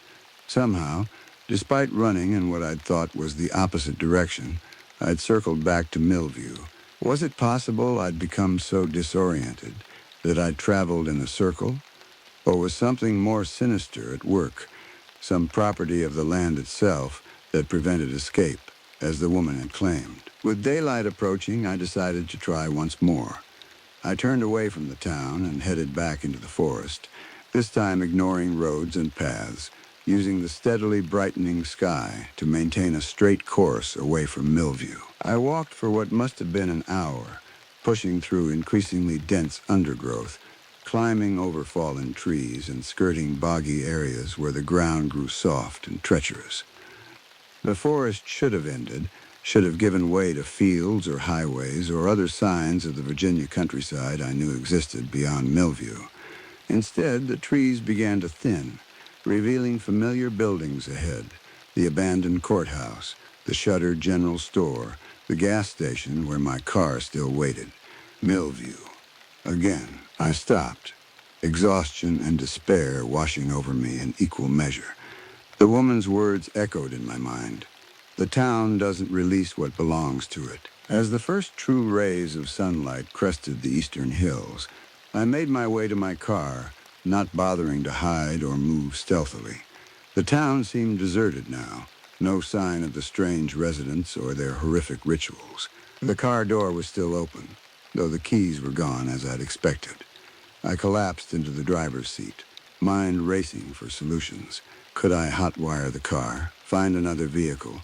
Somehow, despite running in what I'd thought was the opposite direction, I'd circled back to Millview. Was it possible I'd become so disoriented that I'd traveled in a circle? Or was something more sinister at work, some property of the land itself that prevented escape, as the woman had claimed? With daylight approaching, I decided to try once more. I turned away from the town and headed back into the forest, this time ignoring roads and paths, using the steadily brightening sky to maintain a straight course away from Millview. I walked for what must have been an hour, pushing through increasingly dense undergrowth, climbing over fallen trees and skirting boggy areas where the ground grew soft and treacherous. The forest should have ended, should have given way to fields or highways or other signs of the Virginia countryside I knew existed beyond Millview. Instead, the trees began to thin, revealing familiar buildings ahead: the abandoned courthouse, the shuttered general store, the gas station where my car still waited. Millview. Again, I stopped, exhaustion and despair washing over me in equal measure. The woman's words echoed in my mind. The town doesn't release what belongs to it. As the first true rays of sunlight crested the eastern hills, I made my way to my car, not bothering to hide or move stealthily. The town seemed deserted now, no sign of the strange residents or their horrific rituals. The car door was still open, though the keys were gone as I'd expected. I collapsed into the driver's seat, mind racing for solutions. Could I hotwire the car, find another vehicle?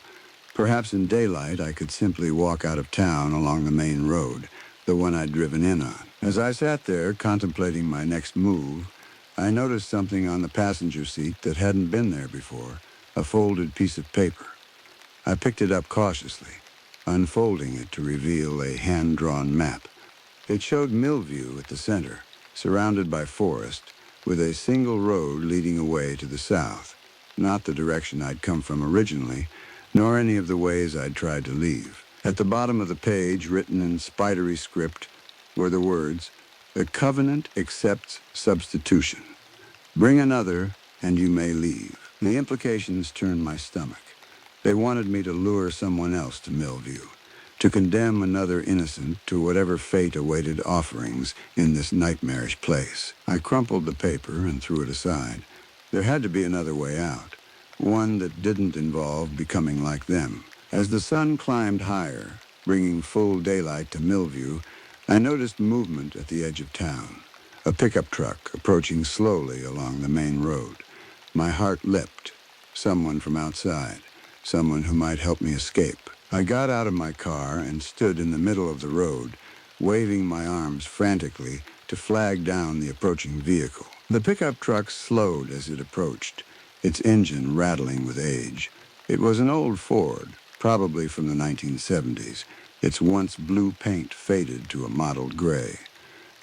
Perhaps in daylight I could simply walk out of town along the main road, the one I'd driven in on. As I sat there contemplating my next move, I noticed something on the passenger seat that hadn't been there before, a folded piece of paper. I picked it up cautiously, unfolding it to reveal a hand-drawn map. It showed Millview at the center, surrounded by forest, with a single road leading away to the south, not the direction I'd come from originally, nor any of the ways I'd tried to leave. At the bottom of the page, written in spidery script, were the words, "The covenant accepts substitution. Bring another, and you may leave." The implications turned my stomach. They wanted me to lure someone else to Millview, to condemn another innocent to whatever fate awaited offerings in this nightmarish place. I crumpled the paper and threw it aside. There had to be another way out, one that didn't involve becoming like them. As the sun climbed higher, bringing full daylight to Millview, I noticed movement at the edge of town, a pickup truck approaching slowly along the main road. My heart leapt. Someone from outside, someone who might help me escape. I got out of my car and stood in the middle of the road, waving my arms frantically to flag down the approaching vehicle. The pickup truck slowed as it approached, its engine rattling with age. It was an old Ford, probably from the 1970s, its once blue paint faded to a mottled gray.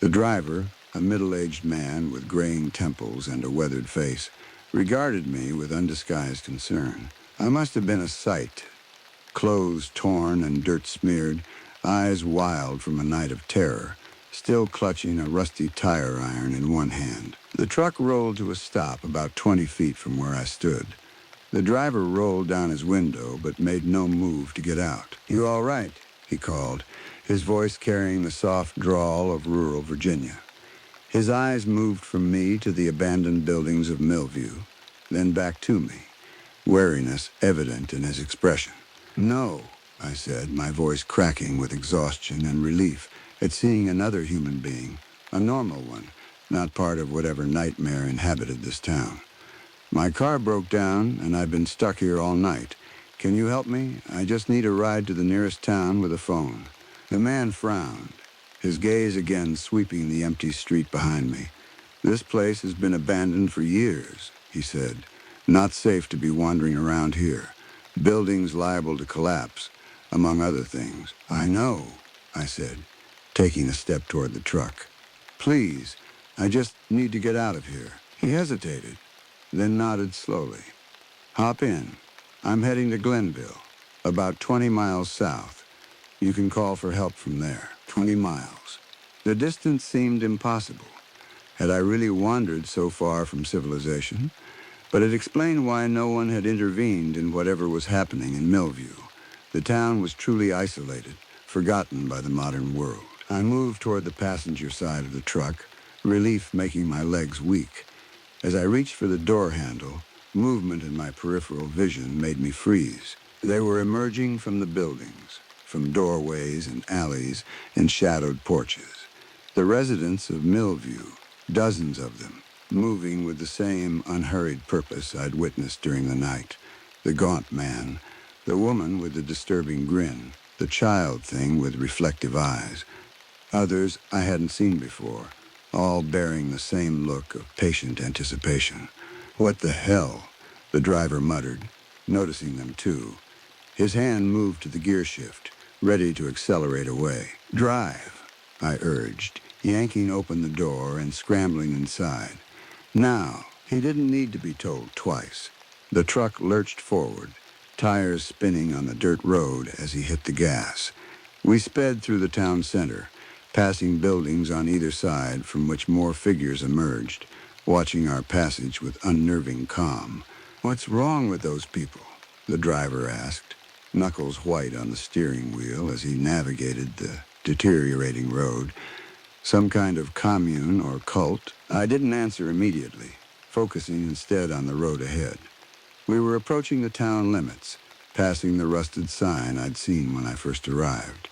The driver, a middle-aged man with graying temples and a weathered face, regarded me with undisguised concern. I must have been a sight, clothes torn and dirt-smeared, eyes wild from a night of terror, still clutching a rusty tire iron in one hand. The truck rolled to a stop about 20 feet from where I stood. The driver rolled down his window but made no move to get out. "You all right?" he called, his voice carrying the soft drawl of rural Virginia. His eyes moved from me to the abandoned buildings of Millview, then back to me, wariness evident in his expression. "No," I said, my voice cracking with exhaustion and relief at seeing another human being, a normal one, not part of whatever nightmare inhabited this town. "My car broke down, and I've been stuck here all night. Can you help me? I just need a ride to the nearest town with a phone." The man frowned, his gaze again sweeping the empty street behind me. "This place has been abandoned for years," he said. "Not safe to be wandering around here. Buildings liable to collapse, among other things." "I know," I said, taking a step toward the truck. "Please, I just need to get out of here." He hesitated, then nodded slowly. "Hop in. I'm heading to Glenville, about 20 miles south. You can call for help from there." 20 miles. The distance seemed impossible. Had I really wandered so far from civilization? But it explained why no one had intervened in whatever was happening in Millview. The town was truly isolated, forgotten by the modern world. I moved toward the passenger side of the truck, relief making my legs weak. As I reached for the door handle, movement in my peripheral vision made me freeze. They were emerging from the buildings, from doorways and alleys and shadowed porches. The residents of Millview, dozens of them, moving with the same unhurried purpose I'd witnessed during the night. The gaunt man, the woman with the disturbing grin, the child thing with reflective eyes. Others I hadn't seen before, all bearing the same look of patient anticipation. "What the hell?" the driver muttered, noticing them too. His hand moved to the gear shift, ready to accelerate away. "Drive," I urged, yanking open the door and scrambling inside. Now, he didn't need to be told twice. The truck lurched forward, tires spinning on the dirt road as he hit the gas. We sped through the town center, passing buildings on either side from which more figures emerged, watching our passage with unnerving calm. "What's wrong with those people?" the driver asked, knuckles white on the steering wheel as he navigated the deteriorating road. Some kind of commune or cult? I didn't answer immediately, focusing instead on the road ahead. We were approaching the town limits, passing the rusted sign I'd seen when I first arrived.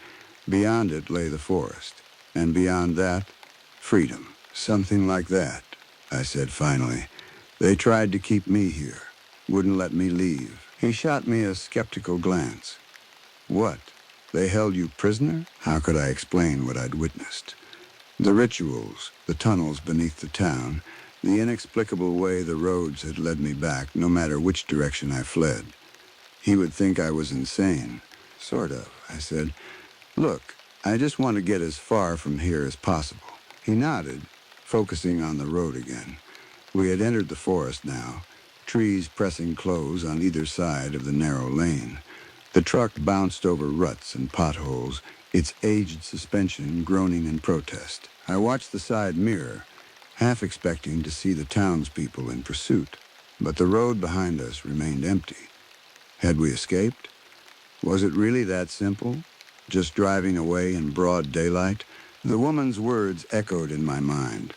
Beyond it lay the forest, and beyond that, freedom. "Something like that," I said finally. "They tried to keep me here, wouldn't let me leave." He shot me a skeptical glance. "What? They held you prisoner?" How could I explain what I'd witnessed? The rituals, the tunnels beneath the town, the inexplicable way the roads had led me back, no matter which direction I fled. He would think I was insane. "Sort of," I said. "Look, I just want to get as far from here as possible." He nodded, focusing on the road again. We had entered the forest now, trees pressing close on either side of the narrow lane. The truck bounced over ruts and potholes, its aged suspension groaning in protest. I watched the side mirror, half expecting to see the townspeople in pursuit, but the road behind us remained empty. Had we escaped? Was it really that simple? Just driving away in broad daylight? The woman's words echoed in my mind.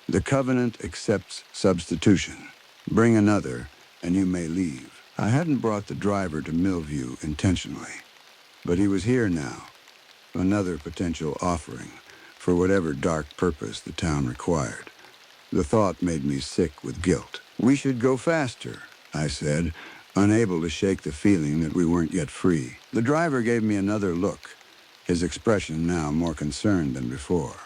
"The covenant accepts substitution. Bring another, and you may leave." I hadn't brought the driver to Millview intentionally, but he was here now, another potential offering for whatever dark purpose the town required. The thought made me sick with guilt. "We should go faster," I said, unable to shake the feeling that we weren't yet free. The driver gave me another look, his expression now more concerned than before.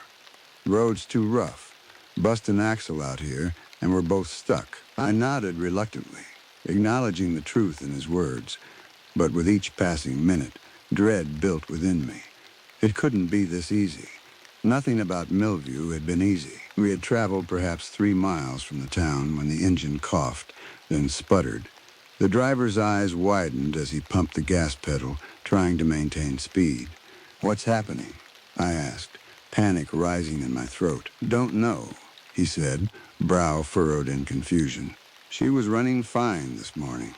"Road's too rough. Bust an axle out here, and we're both stuck." I nodded reluctantly, acknowledging the truth in his words, but with each passing minute, dread built within me. It couldn't be this easy. Nothing about Millview had been easy. We had traveled perhaps 3 miles from the town when the engine coughed, then sputtered. The driver's eyes widened as he pumped the gas pedal, trying to maintain speed. "What's happening?" I asked, panic rising in my throat. "Don't know," he said, brow furrowed in confusion. "She was running fine this morning.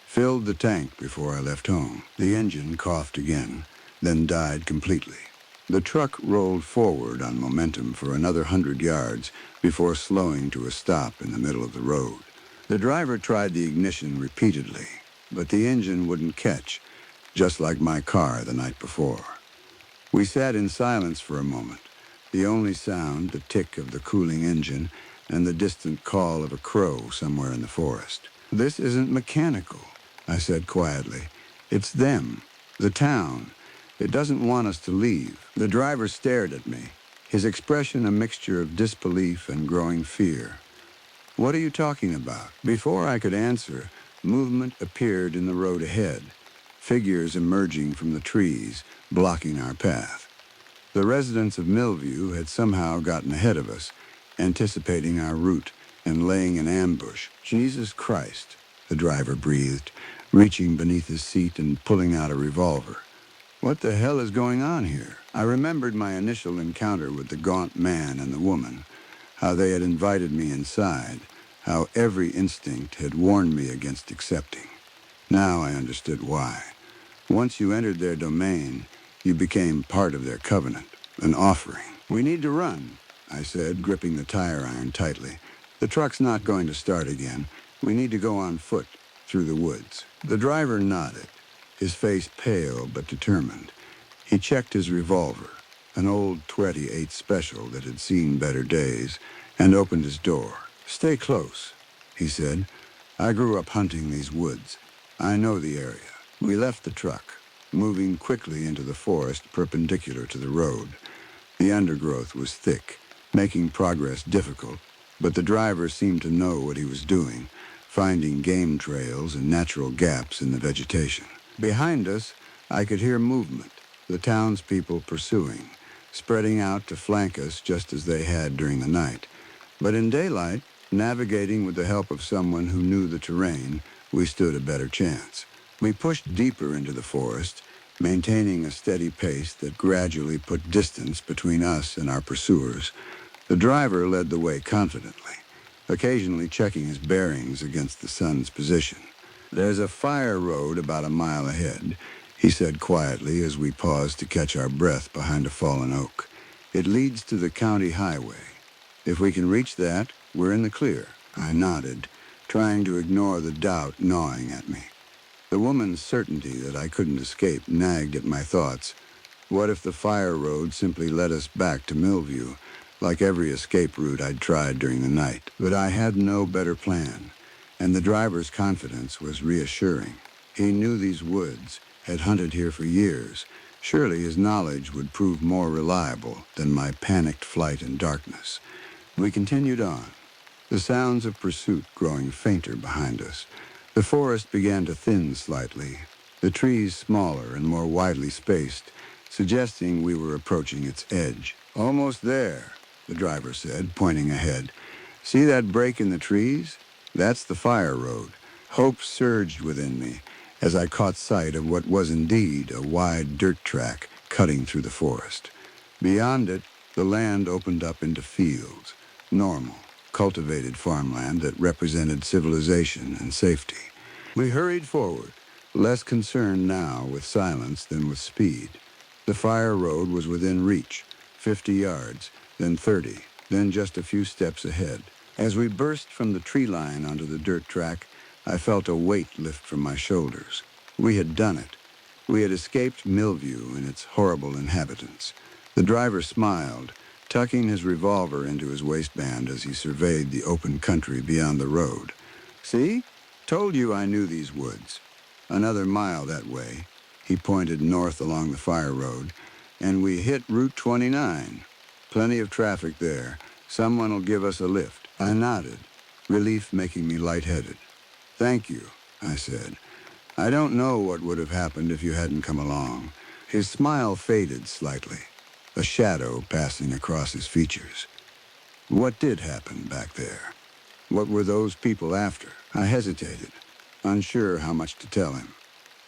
Filled the tank before I left home." The engine coughed again, then died completely. The truck rolled forward on momentum for another 100 yards before slowing to a stop in the middle of the road. The driver tried the ignition repeatedly, but the engine wouldn't catch, just like my car the night before. We sat in silence for a moment, the only sound the tick of the cooling engine and the distant call of a crow somewhere in the forest. "This isn't mechanical," I said quietly. "It's them, the town. It doesn't want us to leave." The driver stared at me, his expression a mixture of disbelief and growing fear. "What are you talking about?" Before I could answer, movement appeared in the road ahead, figures emerging from the trees, blocking our path. The residents of Millview had somehow gotten ahead of us, anticipating our route and laying an ambush. "Jesus Christ," the driver breathed, reaching beneath his seat and pulling out a revolver. "What the hell is going on here?" I remembered my initial encounter with the gaunt man and the woman, how they had invited me inside, how every instinct had warned me against accepting. Now I understood why. Once you entered their domain, you became part of their covenant, an offering. "We need to run," I said, gripping the tire iron tightly. "The truck's not going to start again. We need to go on foot, through the woods." The driver nodded, his face pale but determined. He checked his revolver, an old .28 special that had seen better days, and opened his door. "Stay close," he said. "I grew up hunting these woods. I know the area." We left the truck, moving quickly into the forest perpendicular to the road. The undergrowth was thick, making progress difficult, but the driver seemed to know what he was doing, finding game trails and natural gaps in the vegetation. Behind us, I could hear movement, the townspeople pursuing, spreading out to flank us just as they had during the night. But in daylight, navigating with the help of someone who knew the terrain, we stood a better chance. We pushed deeper into the forest, maintaining a steady pace that gradually put distance between us and our pursuers. The driver led the way confidently, occasionally checking his bearings against the sun's position. "There's a fire road about a mile ahead," he said quietly as we paused to catch our breath behind a fallen oak. "It leads to the county highway. If we can reach that, we're in the clear." I nodded, trying to ignore the doubt gnawing at me. The woman's certainty that I couldn't escape nagged at my thoughts. What if the fire road simply led us back to Millview, like every escape route I'd tried during the night? But I had no better plan, and the driver's confidence was reassuring. He knew these woods, had hunted here for years. Surely his knowledge would prove more reliable than my panicked flight in darkness. We continued on, the sounds of pursuit growing fainter behind us. The forest began to thin slightly, the trees smaller and more widely spaced, suggesting we were approaching its edge. "Almost there," the driver said, pointing ahead. "See that break in the trees? That's the fire road." Hope surged within me as I caught sight of what was indeed a wide dirt track cutting through the forest. Beyond it, the land opened up into fields, normal, cultivated farmland that represented civilization and safety. We hurried forward, less concerned now with silence than with speed. The fire road was within reach, 50 yards, then 30, then just a few steps ahead. As we burst from the tree line onto the dirt track, I felt a weight lift from my shoulders. We had done it. We had escaped Millview and its horrible inhabitants. The driver smiled, tucking his revolver into his waistband as he surveyed the open country beyond the road. "See? Told you I knew these woods. Another mile that way," he pointed north along the fire road, "and we hit Route 29. Plenty of traffic there. Someone'll give us a lift." I nodded, relief making me lightheaded. "Thank you," I said. "I don't know what would have happened if you hadn't come along." His smile faded slightly. a shadow passing across his features. What did happen back there? What were those people after? I hesitated, unsure how much to tell him.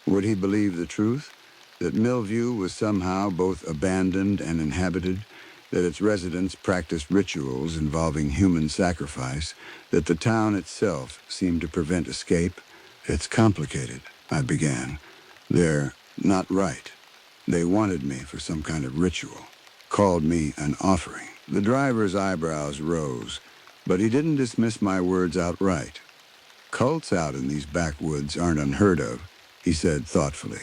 Would he believe the truth? That Millview was somehow both abandoned and inhabited, that its residents practiced rituals involving human sacrifice, that the town itself seemed to prevent escape? It's complicated, I began. They're not right. They wanted me for some kind of ritual, called me an offering. The driver's eyebrows rose, but he didn't dismiss my words outright. Cults out in these backwoods aren't unheard of, he said thoughtfully.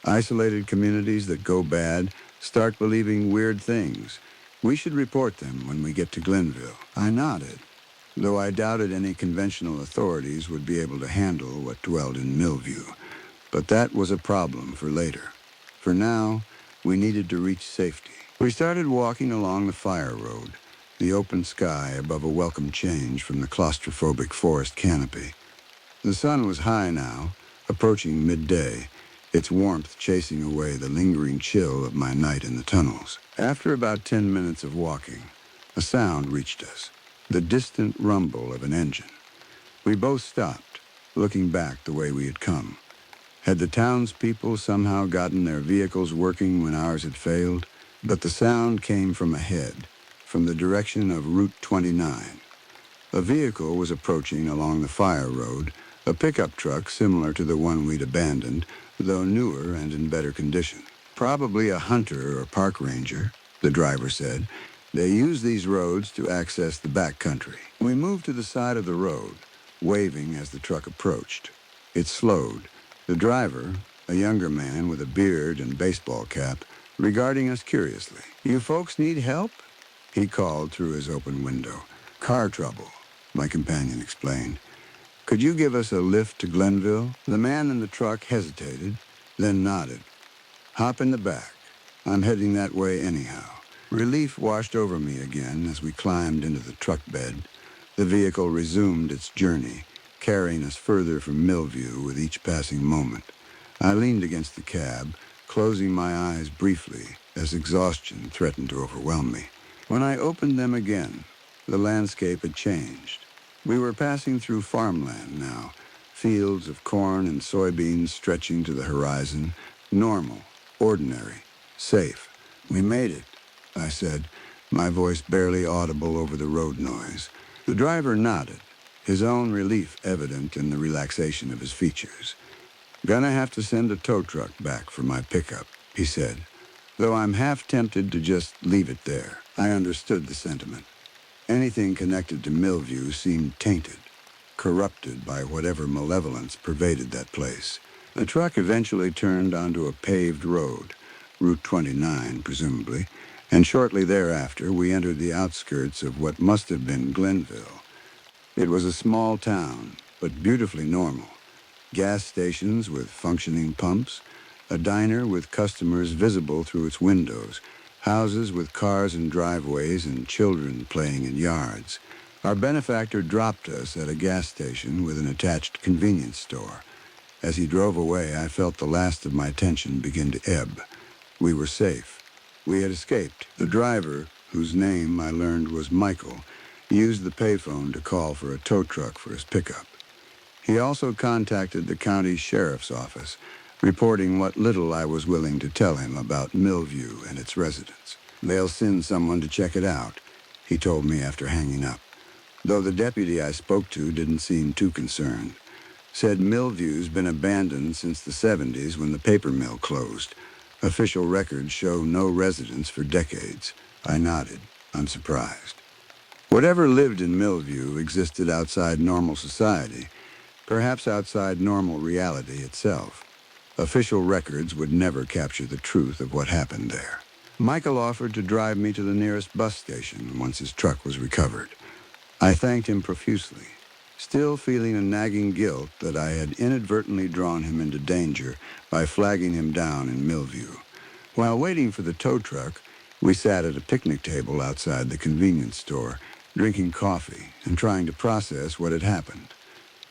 Isolated communities that go bad start believing weird things. We should report them when we get to Glenville. I nodded, though I doubted any conventional authorities would be able to handle what dwelled in Millview. But that was a problem for later. For now, we needed to reach safety. We started walking along the fire road, the open sky above a welcome change from the claustrophobic forest canopy. The sun was high now, approaching midday, its warmth chasing away the lingering chill of my night in the tunnels. After about 10 minutes of walking, a sound reached us, the distant rumble of an engine. We both stopped, looking back the way we had come. Had the townspeople somehow gotten their vehicles working when ours had failed? But the sound came from ahead, from the direction of Route 29. A vehicle was approaching along the fire road, a pickup truck similar to the one we'd abandoned, though newer and in better condition. Probably a hunter or park ranger, the driver said. They use these roads to access the backcountry. We moved to the side of the road, waving as the truck approached. It slowed. The driver, a younger man with a beard and baseball cap, regarding us curiously. "You folks need help?" he called through his open window. "Car trouble," my companion explained. "Could you give us a lift to Glenville?" The man in the truck hesitated, then nodded. "Hop in the back. I'm heading that way anyhow." Relief washed over me again as we climbed into the truck bed. The vehicle resumed its journey, carrying us further from Millview with each passing moment. I leaned against the cab, closing my eyes briefly as exhaustion threatened to overwhelm me. When I opened them again, the landscape had changed. We were passing through farmland now, fields of corn and soybeans stretching to the horizon, normal, ordinary, safe. "We made it," I said, my voice barely audible over the road noise. The driver nodded, his own relief evident in the relaxation of his features. "Gonna have to send a tow truck back for my pickup," he said, though I'm half tempted to just leave it there. I understood the sentiment. Anything connected to Millview seemed tainted, corrupted by whatever malevolence pervaded that place. The truck eventually turned onto a paved road, Route 29 presumably, and shortly thereafter we entered the outskirts of what must have been Glenville. It was a small town, but beautifully normal. Gas stations with functioning pumps, a diner with customers visible through its windows, houses with cars and driveways and children playing in yards. Our benefactor dropped us at a gas station with an attached convenience store. As he drove away, I felt the last of my tension begin to ebb. We were safe. We had escaped. The driver, whose name I learned was Michael, used the payphone to call for a tow truck for his pickup. He also contacted the county sheriff's office, reporting what little I was willing to tell him about Millview and its residents. "They'll send someone to check it out," he told me after hanging up, though the deputy I spoke to didn't seem too concerned. Said Millview's been abandoned since the 70s when the paper mill closed. Official records show no residents for decades. I nodded, unsurprised. Whatever lived in Millview existed outside normal society, perhaps outside normal reality itself. Official records would never capture the truth of what happened there. Michael offered to drive me to the nearest bus station once his truck was recovered. I thanked him profusely, still feeling a nagging guilt that I had inadvertently drawn him into danger by flagging him down in Millview. While waiting for the tow truck, we sat at a picnic table outside the convenience store, drinking coffee and trying to process what had happened.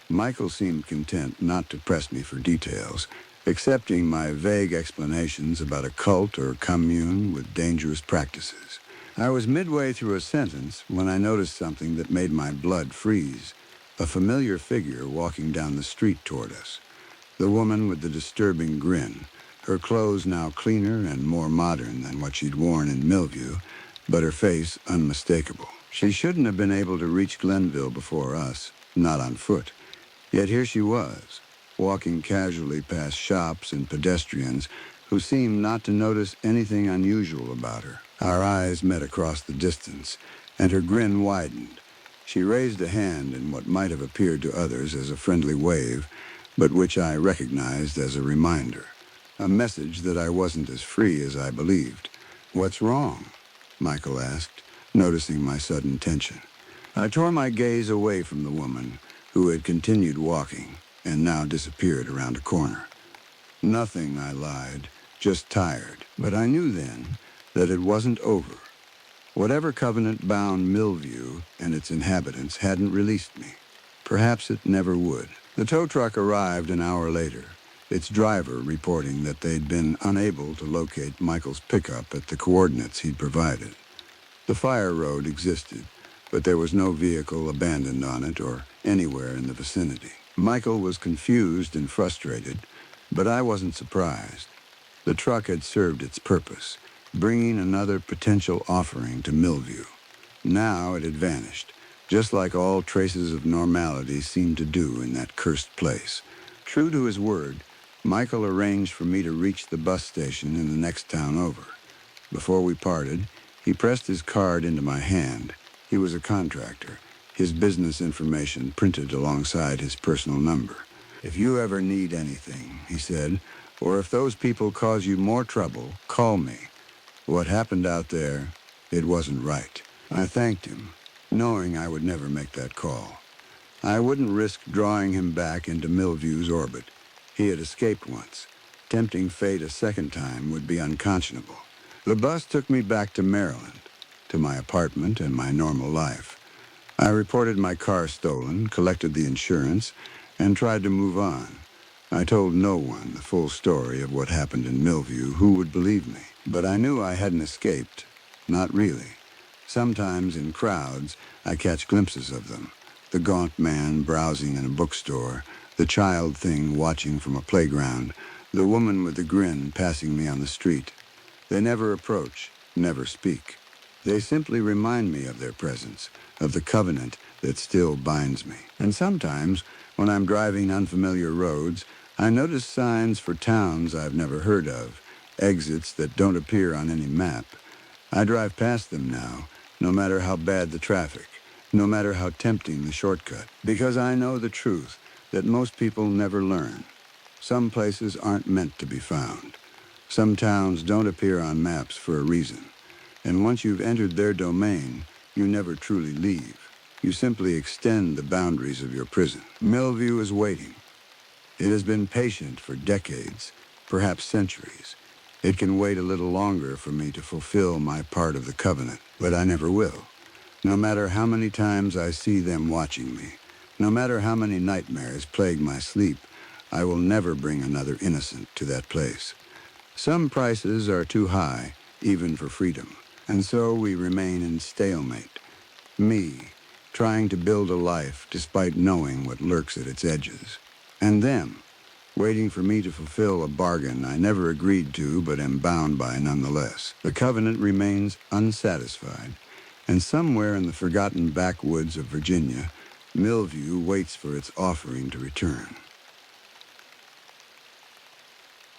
Michael seemed content not to press me for details, accepting my vague explanations about a cult or commune with dangerous practices. I was midway through a sentence when I noticed something that made my blood freeze, a familiar figure walking down the street toward us. The woman with the disturbing grin, her clothes now cleaner and more modern than what she'd worn in Millview, but her face unmistakable. She shouldn't have been able to reach Glenville before us, not on foot. Yet here she was, walking casually past shops and pedestrians who seemed not to notice anything unusual about her. Our eyes met across the distance, and her grin widened. She raised a hand in what might have appeared to others as a friendly wave, but which I recognized as a reminder, a message that I wasn't as free as I believed. "What's wrong?" Michael asked, noticing my sudden tension. I tore my gaze away from the woman, who had continued walking and now disappeared around a corner. "Nothing," I lied, "just tired." But I knew then that it wasn't over. Whatever covenant bound Millview and its inhabitants hadn't released me. Perhaps it never would. The tow truck arrived an hour later, its driver reporting that they'd been unable to locate Michael's pickup at the coordinates he'd provided. The fire road existed, but there was no vehicle abandoned on it or anywhere in the vicinity. Michael was confused and frustrated, but I wasn't surprised. The truck had served its purpose, bringing another potential offering to Millview. Now it had vanished, just like all traces of normality seemed to do in that cursed place. True to his word, Michael arranged for me to reach the bus station in the next town over. Before we parted, he pressed his card into my hand. He was a contractor, his business information printed alongside his personal number. "If you ever need anything," he said, "or if those people cause you more trouble, call me. What happened out there, it wasn't right." I thanked him, knowing I would never make that call. I wouldn't risk drawing him back into Millview's orbit. He had escaped once. Tempting fate a second time would be unconscionable. The bus took me back to Maryland, to my apartment and my normal life. I reported my car stolen, collected the insurance, and tried to move on. I told no one the full story of what happened in Millview. Who would believe me? But I knew I hadn't escaped. Not really. Sometimes in crowds, I catch glimpses of them. The gaunt man browsing in a bookstore, the child thing watching from a playground, the woman with the grin passing me on the street. They never approach, never speak. They simply remind me of their presence, of the covenant that still binds me. And sometimes, when I'm driving unfamiliar roads, I notice signs for towns I've never heard of, exits that don't appear on any map. I drive past them now, no matter how bad the traffic, no matter how tempting the shortcut, because I know the truth that most people never learn. Some places aren't meant to be found. Some towns don't appear on maps for a reason. And once you've entered their domain, you never truly leave. You simply extend the boundaries of your prison. Millview is waiting. It has been patient for decades, perhaps centuries. It can wait a little longer for me to fulfill my part of the covenant, but I never will. No matter how many times I see them watching me, no matter how many nightmares plague my sleep, I will never bring another innocent to that place. Some prices are too high, even for freedom, and so we remain in stalemate. Me, trying to build a life despite knowing what lurks at its edges. And them, waiting for me to fulfill a bargain I never agreed to but am bound by nonetheless. The covenant remains unsatisfied, and somewhere in the forgotten backwoods of Virginia, Millview waits for its offering to return.